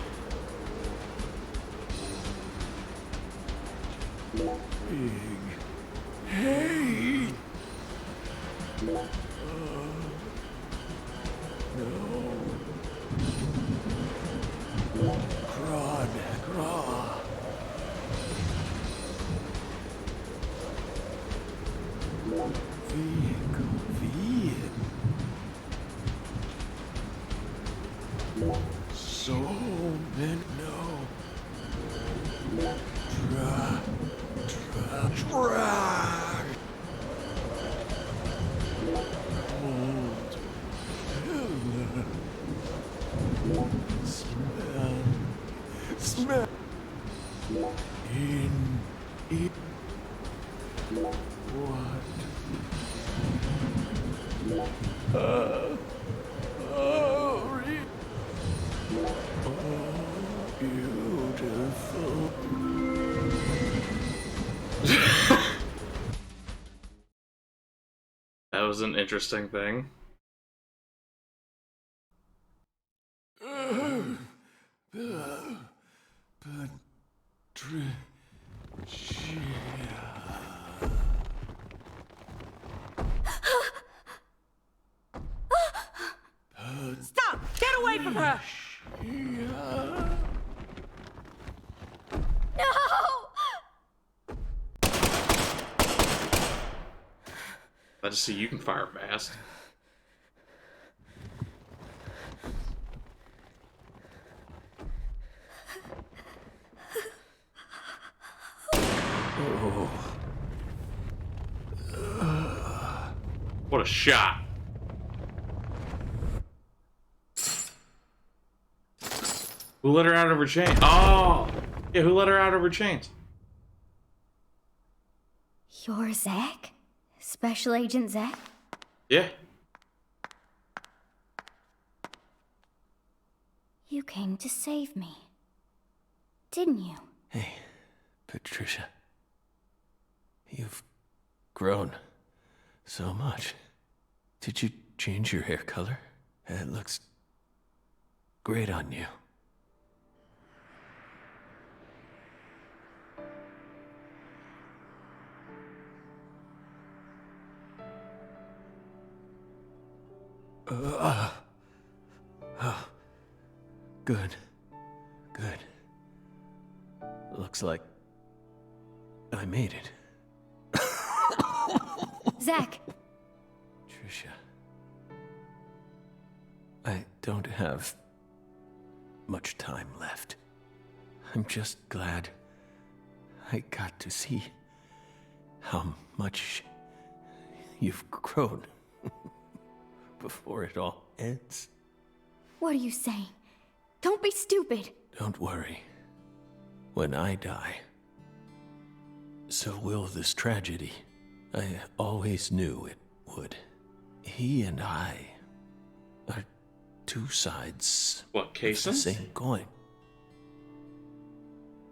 Hey! No. Craw. So many. No. Try. Smell. In it. What? Beautiful. That was an interesting thing. Stop! Get away from her! I just see you can fire fast. Oh. What a shot. Who let her out of her chain? Oh! Yeah, who let her out of her chains? You're Zach? Special Agent Zach? Yeah. You came to save me. Didn't you? Hey, Patricia. You've grown so much. Did you change your hair color? It looks great on you. Oh, good. Good. Looks like I made it. Zach! Tricia. I don't have much time left. I'm just glad I got to see how much you've grown before it all ends. What are you saying? Don't be stupid. Don't worry. When I die, so will this tragedy. I always knew it would. He and I are two sides what, of the Cases? same coin.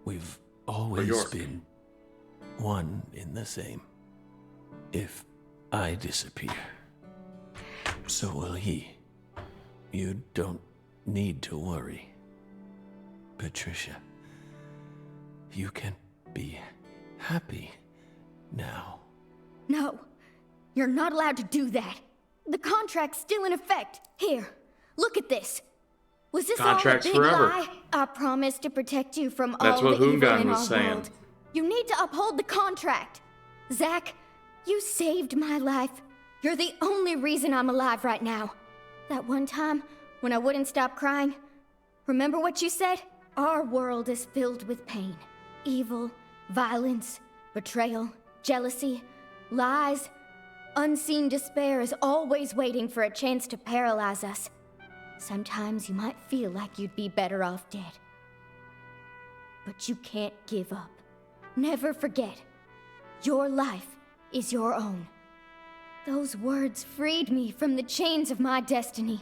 We've always been one in the same. If I disappear, so will he. You don't need to worry. Patricia, you can be happy now. No, you're not allowed to do that. The contract's still in effect. Here, look at this. Was this Contracts all a big forever. lie? I promised to protect you from That's all what the evil Hoongan in was our saying. world. You need to uphold the contract. Zach, you saved my life. You're the only reason I'm alive right now. That one time when I wouldn't stop crying, remember what you said? Our world is filled with pain. Evil, violence, betrayal, jealousy, lies. Unseen despair is always waiting for a chance to paralyze us. Sometimes you might feel like you'd be better off dead. But you can't give up. Never forget. Your life is your own. Those words freed me from the chains of my destiny.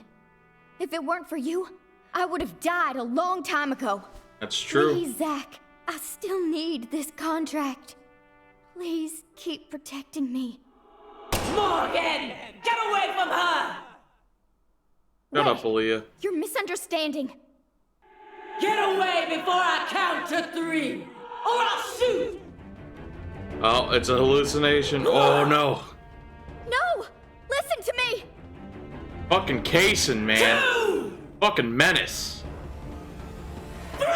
If it weren't for you, I would have died a long time ago. That's true. Please, Zach, I still need this contract. Please keep protecting me. Morgan! Get away from her! Shut up, Aaliyah. You're misunderstanding. Get away before I count to 3, or I'll shoot! Oh, it's a hallucination. Oh no. No! Listen to me! Fucking Kaysen, man. 2! Fucking menace. 3!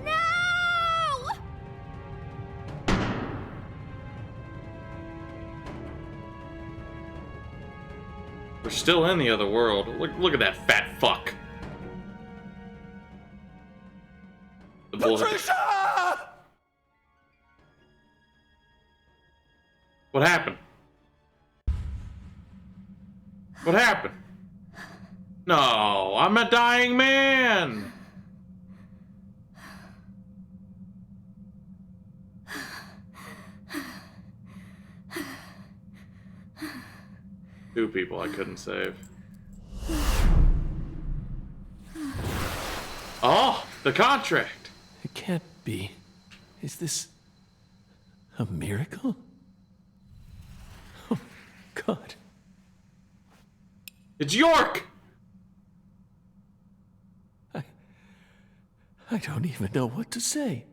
No! We're still in the other world. Look at that fat fuck. The Patricia! What happened? What happened? No, I'm a dying man. Two people I couldn't save. Oh, the contract. It can't be. Is this a miracle? Oh, God. It's York! I don't even know what to say.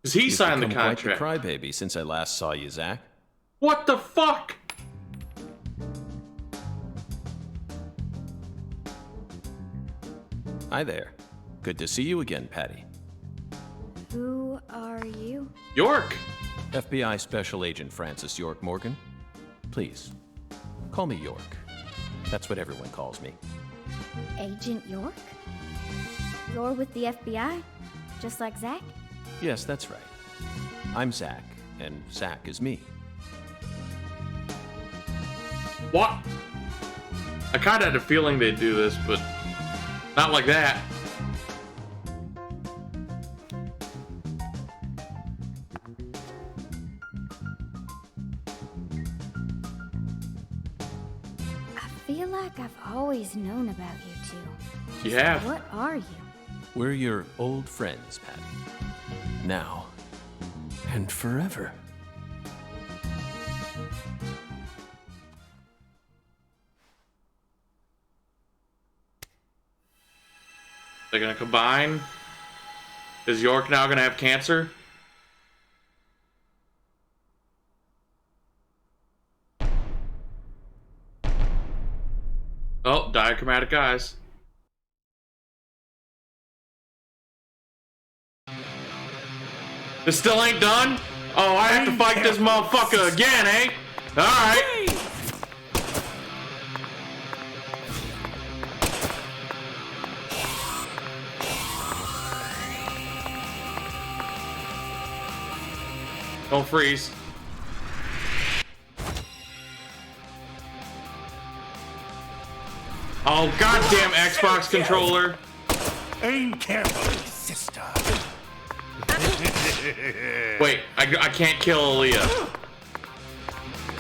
Because he You've signed the become contract. Quite the crybaby since I last saw you, Zach. What the fuck? Hi there. Good to see you again, Patty. Who you? York! FBI Special Agent Francis York Morgan. Please, call me York. That's what everyone calls me. Agent York? You're with the FBI? Just like Zack? Yes, that's right. I'm Zack, and Zack is me. What? I kinda had a feeling they'd do this, but not like that. I feel like I've always known about you two. You have. What are you? We're your old friends, Patty. Now and forever. They're gonna combine? Is York now gonna have cancer? Oh, diachromatic eyes. This still ain't done? Oh, I have to fight this motherfucker again, eh? Alright. Don't freeze. Oh, goddamn Xbox controller. Aim carefully, sister. Wait, I can't kill Aaliyah.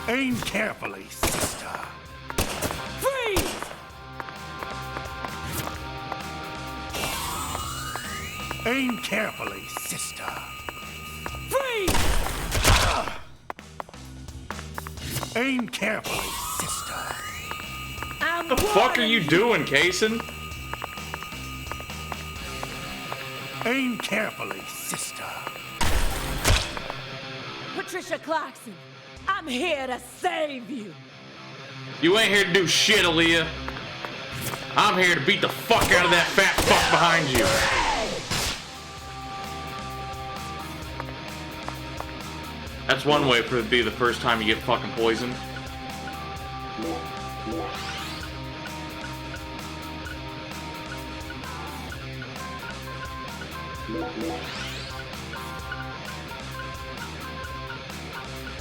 Aim carefully, sister. Freeze! Aim carefully, sister. Freeze! Aim carefully, sister. I'm What the fuck are you doing, Kaysen? Aim carefully, sister. Patricia Clarkson, I'm here to save you. You ain't here to do shit, Aaliyah. I'm here to beat the fuck out of that fat fuck behind you. That's one way for it to be the first time you get fucking poisoned.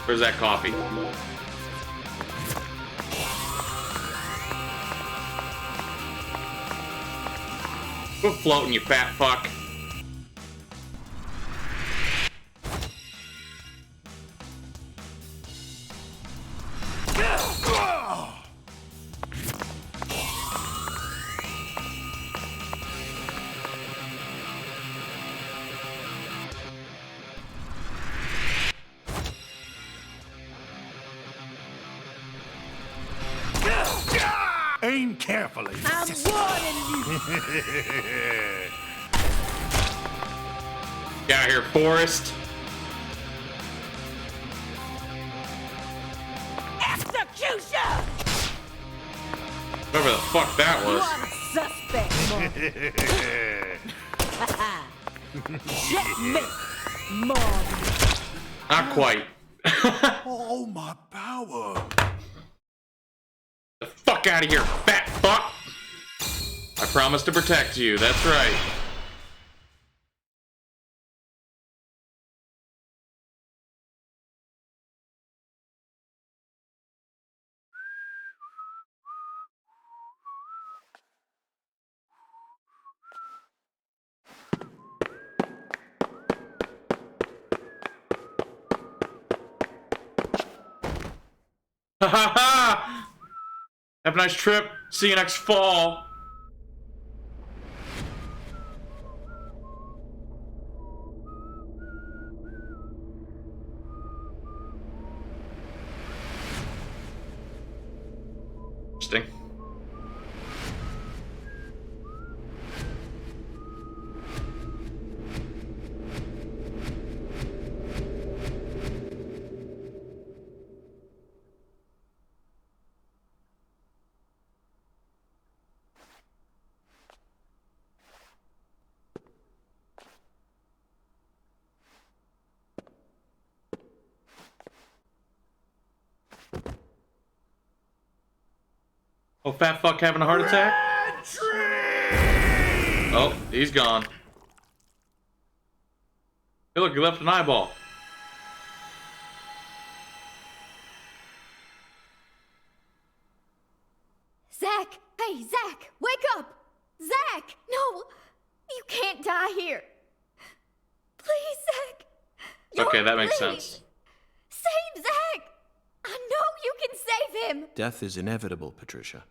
Where's that coffee? Quit floating, you fat fuck. Aim carefully, I'm sister. warning you. Get out here, Forrest. Execution! Whatever the fuck that You was. are a suspect, Morgan. Checkmate, Morgan. Not quite. Oh, my power. The fuck out of here, fat fuck! I promise to protect you, that's right. Ha ha ha! Have a nice trip. See you next fall. Interesting. Oh, fat fuck having a heart attack? Oh, he's gone. Hey, look, he left an eyeball. Zach! Hey, Zach! Wake up! Zach! No! You can't die here. Please, Zach! Okay, that makes please. sense. Save Zach! I know you can save him! Death is inevitable, Patricia.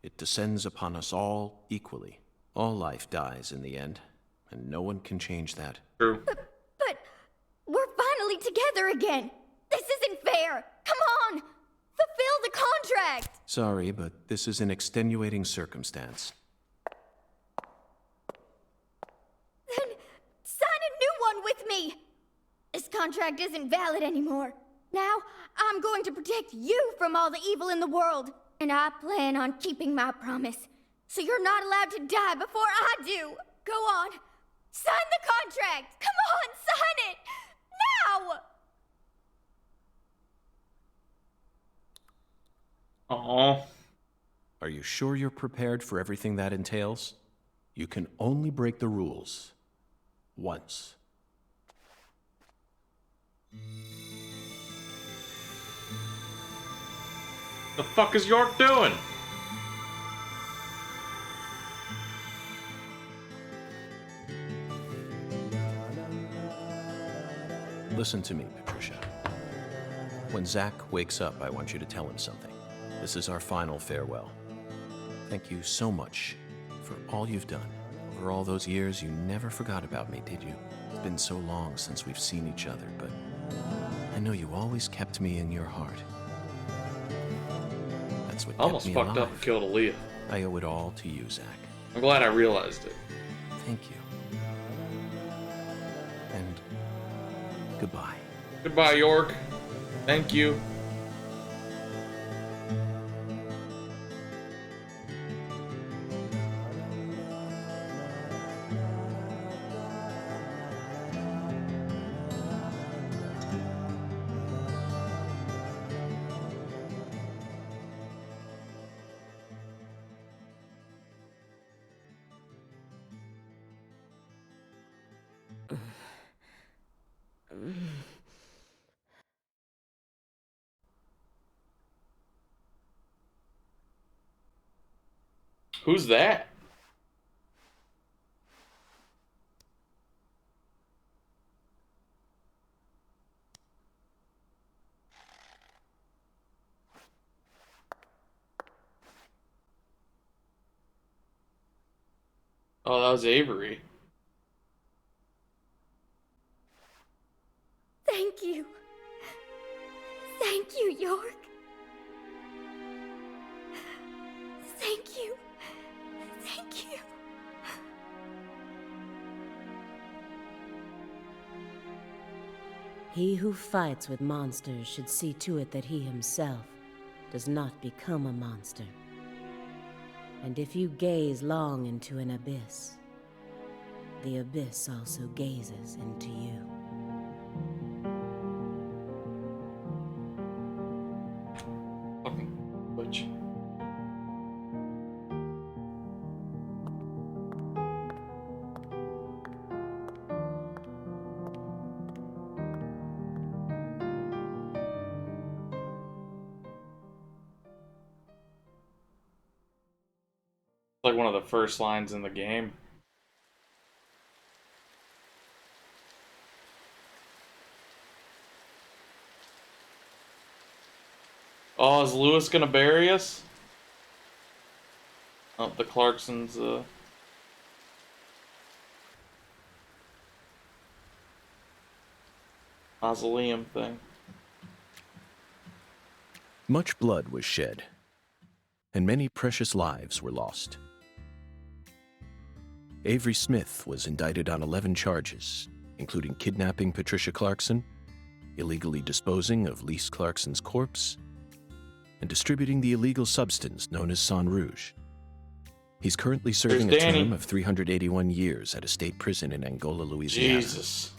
It descends upon us all equally. All life dies in the end, and no one can change that. True. But we're finally together again. This isn't fair. Come on! Fulfill the contract! Sorry, but this is an extenuating circumstance. Then sign a new one with me! This contract isn't valid anymore. Now, I'm going to protect you from all the evil in the world. And I plan on keeping my promise. So you're not allowed to die before I do. Go on. Sign the contract. Come on, sign it. Now! Aww. Are you sure you're prepared for everything that entails? You can only break the rules once. The fuck is York doing? Listen to me, Patricia. When Zach wakes up, I want you to tell him something. This is our final farewell. Thank you so much for all you've done. Over all those years, you never forgot about me, did you? It's been so long since we've seen each other, but I know you always kept me in your heart. That's what Almost kept me fucked alive. up and killed Aaliyah. I owe it all to you, Zach. I'm glad I realized it. Thank you. And goodbye. Goodbye, York. Thank you. Who's that? Oh, that was Avery. Thank you. Thank you, York. Thank you. Thank you. He who fights with monsters should see to it that he himself does not become a monster. And if you gaze long into an abyss, the abyss also gazes into you. Fucking witch. Like one of the first lines in the game. Oh, is Lewis gonna bury us? Oh, the Clarksons, mausoleum thing. Much blood was shed, and many precious lives were lost. Avery Smith was indicted on 11 charges, including kidnapping Patricia Clarkson, illegally disposing of Lise Clarkson's corpse, and distributing the illegal substance known as Sang Rouge. He's currently serving a term of 381 years at a state prison in Angola, Louisiana. Jesus.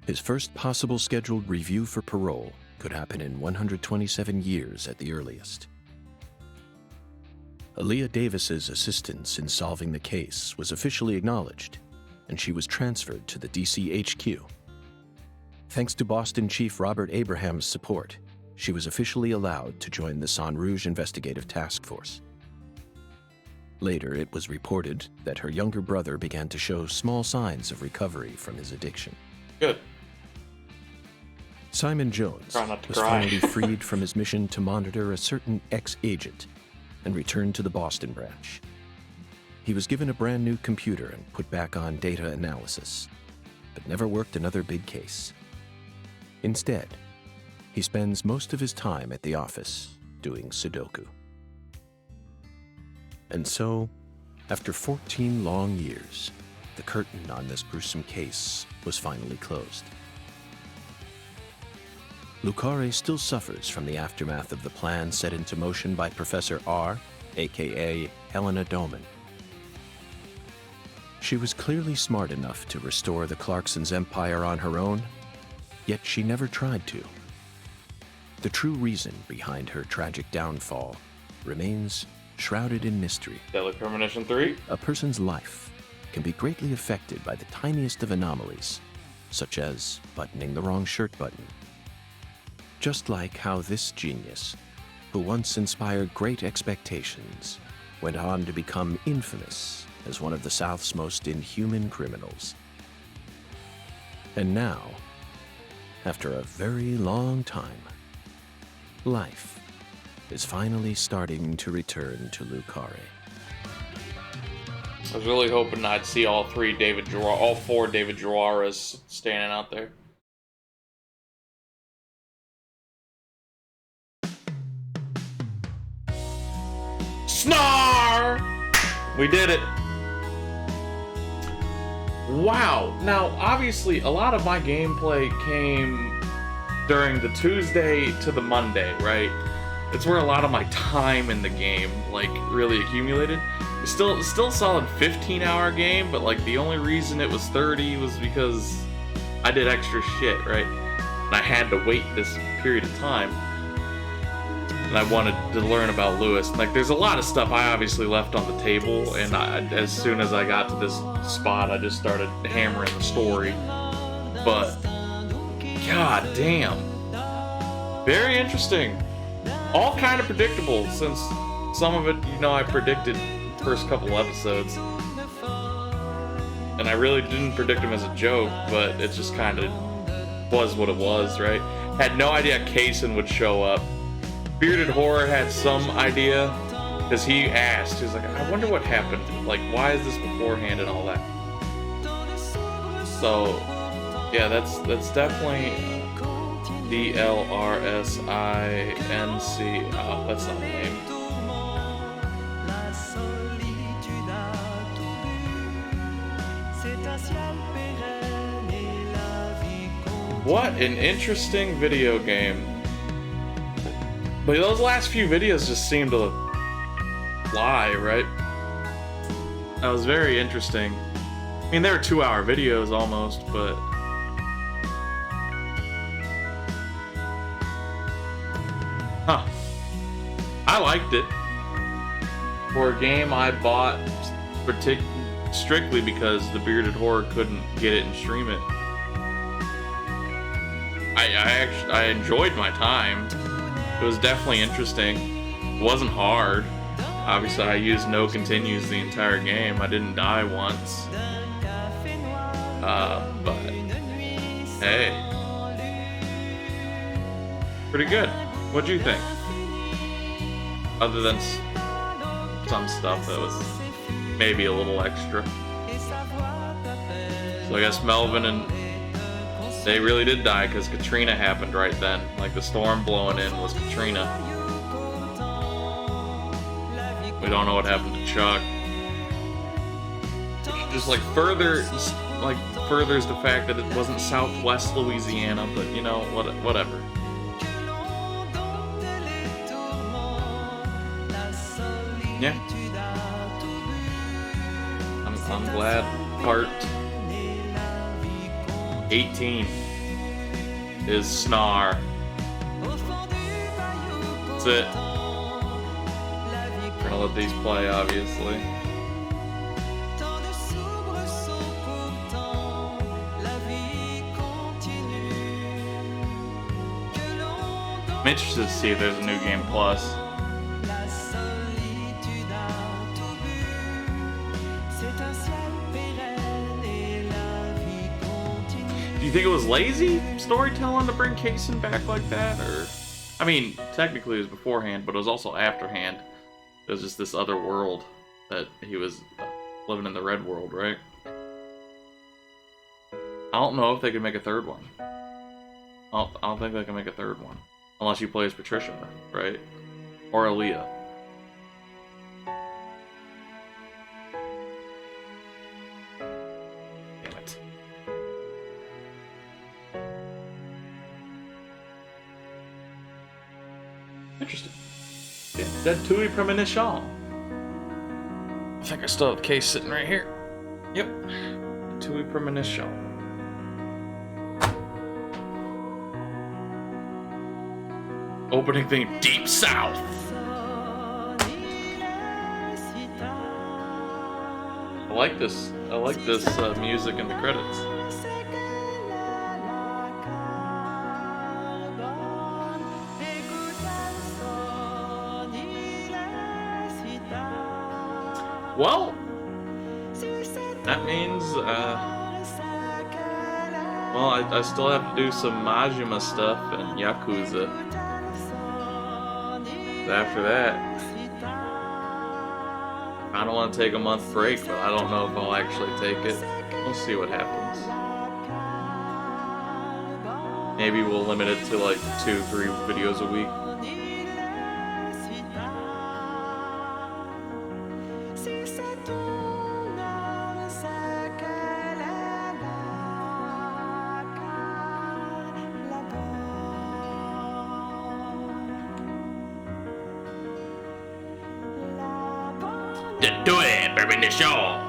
His first possible scheduled review for parole could happen in 127 years at the earliest. Aaliyah Davis's assistance in solving the case was officially acknowledged, and she was transferred to the DC HQ. Thanks to Boston Chief Robert Abraham's support, she was officially allowed to join the San Rouge Investigative Task Force. Later, it was reported that her younger brother began to show small signs of recovery from his addiction. Good. Simon Jones Try not to was cry. finally freed from his mission to monitor a certain ex-agent and returned to the Boston branch. He was given a brand new computer and put back on data analysis, but never worked another big case. Instead, he spends most of his time at the office doing Sudoku. And so, after 14 long years, the curtain on this gruesome case was finally closed. Lucare still suffers from the aftermath of the plan set into motion by Professor R, aka Helena Doman. She was clearly smart enough to restore the Clarksons' empire on her own, yet she never tried to. The true reason behind her tragic downfall remains shrouded in mystery. Deadly Premonition 3? A person's life can be greatly affected by the tiniest of anomalies, such as buttoning the wrong shirt button. Just like how this genius, who once inspired great expectations, went on to become infamous as one of the South's most inhuman criminals. And now, after a very long time, life is finally starting to return to Lucare. I was really hoping I'd see all four David Juarez standing out there. Snar! We did it. Wow. Now, obviously, a lot of my gameplay came during the Tuesday to the Monday, right? It's where a lot of my time in the game, like, really accumulated. It's still a solid 15-hour game, but, like, the only reason it was 30 was because I did extra shit, right? And I had to wait this period of time. And I wanted to learn about Lewis. Like, there's a lot of stuff I obviously left on the table, and as soon as I got to this spot, I just started hammering the story. But, god damn. Very interesting. All kind of predictable, since some of it, you know, I predicted first couple episodes. And I really didn't predict them as a joke, but it just kind of was what it was, right? Had no idea Kaysen would show up. Bearded Horror had some idea, because he asked, he was like, I wonder what happened, like, why is this beforehand and all that? So, yeah, that's definitely DLRSINC, that's not the name. What an interesting video game. But those last few videos just seemed to fly, right? That was very interesting. I mean, they were 2-hour videos almost, but... Huh. I liked it. For a game I bought strictly because the Bearded Horror couldn't get it and stream it. I enjoyed my time. It was definitely interesting. It wasn't hard. Obviously, I used no continues the entire game. I didn't die once. But hey, pretty good. What'd you think? Other than some stuff that was maybe a little extra. So I guess Melvin and they really did die because Katrina happened right then. Like, the storm blowing in was Katrina. We don't know what happened to Chuck. Which just furthers the fact that it wasn't Southwest Louisiana, but you know, whatever. Yeah. I'm glad part 18 is Snar. That's it. We're gonna let these play, obviously. I'm interested to see if there's a new game plus. Do you think it was lazy storytelling to bring Kaysen back like that, or? I mean, technically it was beforehand, but it was also afterhand. It was just this other world that he was living in, the red world, right? I don't know if they could make a third one. I don't think they can make a third one. Unless you play as Patricia, right? Or Aaliyah. Damn it. Interesting. Yeah, that Tui Premonition. I think I still have the case sitting right here. Yep. Tui Premonition. Opening theme, Deep South. I like this. I like this music in the credits. Well, that means, well, I still have to do some Majima stuff and Yakuza. After that, I don't want to take a month break, but I don't know if I'll actually take it. We'll see what happens. Maybe we'll limit it to like 2-3 videos a week. Do it, baby, the show.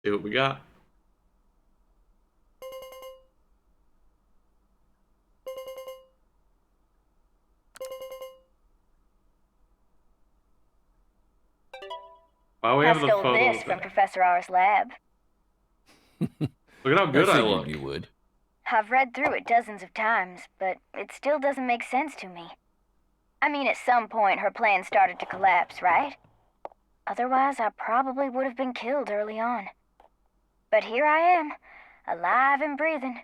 See what we got. Oh, we have the photo this from Professor R's lab. Look at how good I look. You would. I've read through it dozens of times, but it still doesn't make sense to me. I mean, at some point her plan started to collapse, right? Otherwise, I probably would have been killed early on. But here I am, alive and breathing.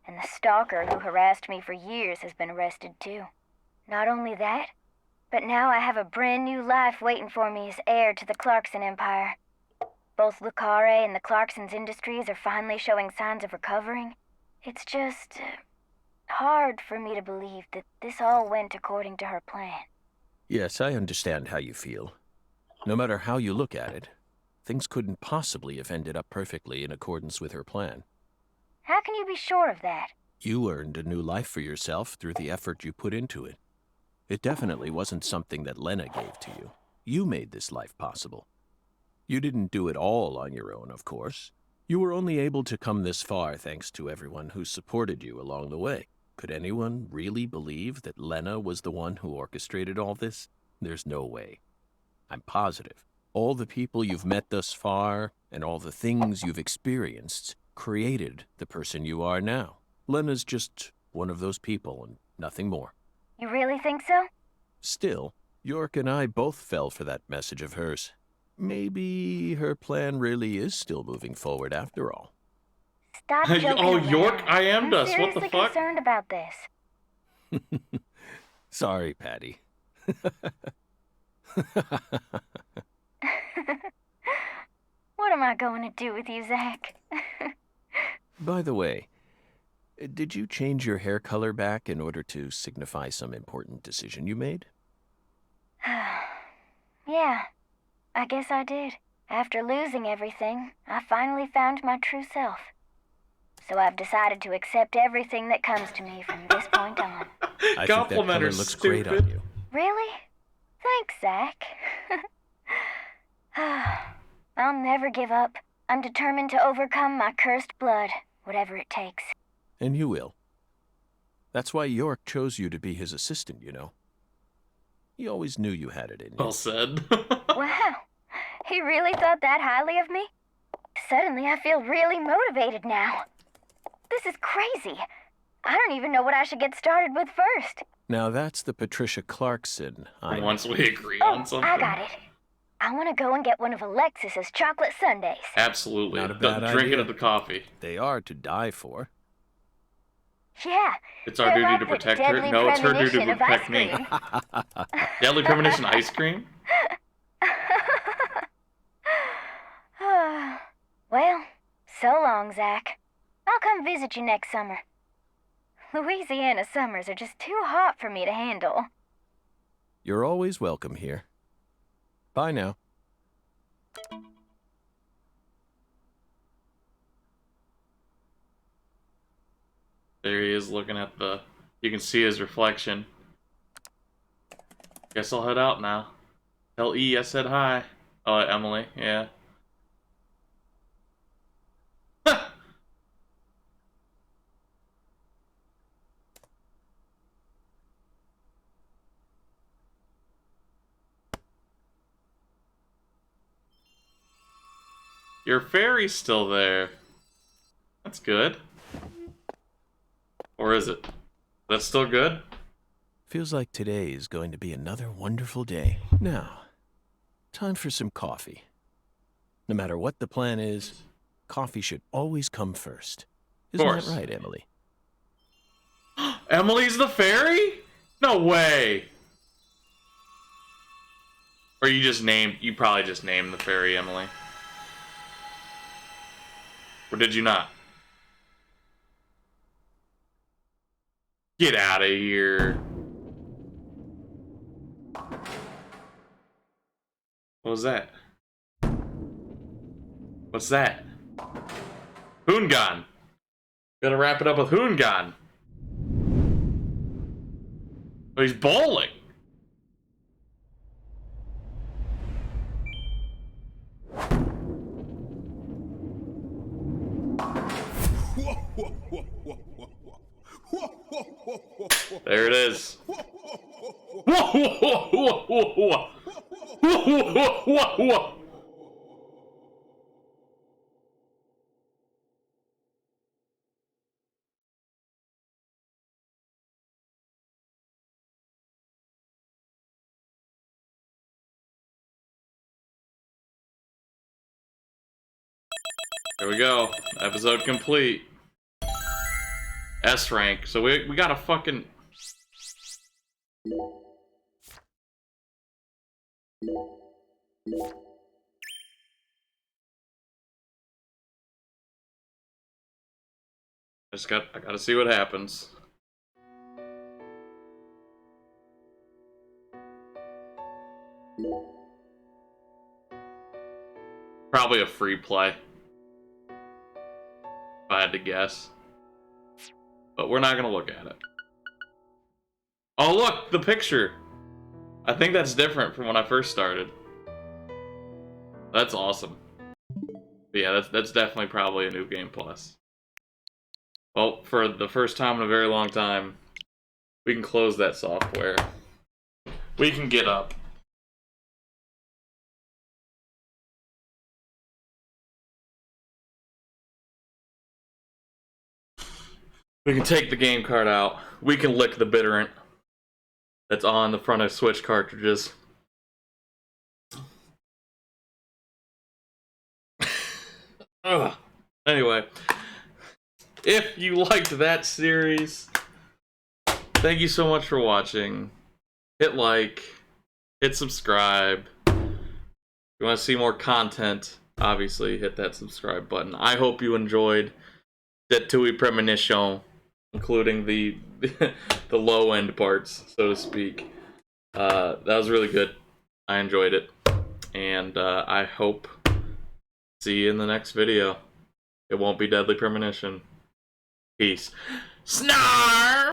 And the stalker who harassed me for years has been arrested too. Not only that, but now I have a brand new life waiting for me as heir to the Clarkson Empire. Both Lucare and the Clarkson's industries are finally showing signs of recovering. It's just hard for me to believe that this all went according to her plan. Yes, I understand how you feel. No matter how you look at it, things couldn't possibly have ended up perfectly in accordance with her plan. How can you be sure of that? You earned a new life for yourself through the effort you put into it. It definitely wasn't something that Lena gave to you. You made this life possible. You didn't do it all on your own, of course. You were only able to come this far thanks to everyone who supported you along the way. Could anyone really believe that Lena was the one who orchestrated all this? There's no way. I'm positive. All the people you've met thus far, and all the things you've experienced, created the person you are now. Lena's just one of those people, and nothing more. You really think so? Still, York and I both fell for that message of hers. Maybe her plan really is still moving forward after all. Stop joking Oh, York, around. I am dust. I'm What the seriously fuck? concerned about this. Sorry, Patty. What am I going to do with you, Zach? By the way, did you change your hair color back in order to signify some important decision you made? Yeah, I guess I did. After losing everything, I finally found my true self. So I've decided to accept everything that comes to me from this point on. I think that color looks great on you. Really? Thanks, Zach. I'll never give up. I'm determined to overcome my cursed blood, whatever it takes. And you will. That's why York chose you to be his assistant, you know. He always knew you had it in you. Well said. Wow. He really thought that highly of me? Suddenly I feel really motivated now. This is crazy. I don't even know what I should get started with first. Now that's the Patricia Clarkson I know. Once we agree on something. I got it. I want to go and get one of Alexis's chocolate sundaes. Absolutely. Not a bad Drink it idea. at the coffee. They are to die for. Yeah. It's our they're duty like to the protect her. deadly No, it's her duty to premonition of protect ice me. cream. Deadly premonition ice cream? Well, so long, Zach. I'll come visit you next summer. Louisiana summers are just too hot for me to handle. You're always welcome here. Bye now. There he is looking at the... You can see his reflection. Guess I'll head out now. Tell E I said hi. Oh, Emily, yeah. Your fairy's still there. That's good. Or is it? That's still good? Feels like today is going to be another wonderful day. Now, time for some coffee. No matter what the plan is, coffee should always come first. Isn't that right, Emily? Emily's the fairy? No way. Or you probably just named the fairy Emily. Or did you not? Get out of here. What was that? What's that? Hoongan. Gotta wrap it up with Hoongan. Oh, he's bowling. There it is. Whoa, whoa, whoa, whoa, whoa, whoa. Whoa, whoa, whoa, whoa. There we go. Episode complete. S rank. So we got a fucking... I gotta see what happens. Probably a free play, if I had to guess. But we're not gonna look at it. Oh look, the picture! I think that's different from when I first started. That's awesome. But yeah, that's definitely probably a new game plus. Well, for the first time in a very long time, we can close that software. We can get up. We can take the game card out. We can lick the bitterant that's on the front of Switch cartridges. Ugh. Anyway, if you liked that series, thank you so much for watching. Hit like, hit subscribe. If you want to see more content, obviously hit that subscribe button. I hope you enjoyed Deadly Premonition, including the the low end parts, so to speak. That was really good. I enjoyed it, and I hope see you in the next video. It won't be Deadly Premonition. Peace. Snar!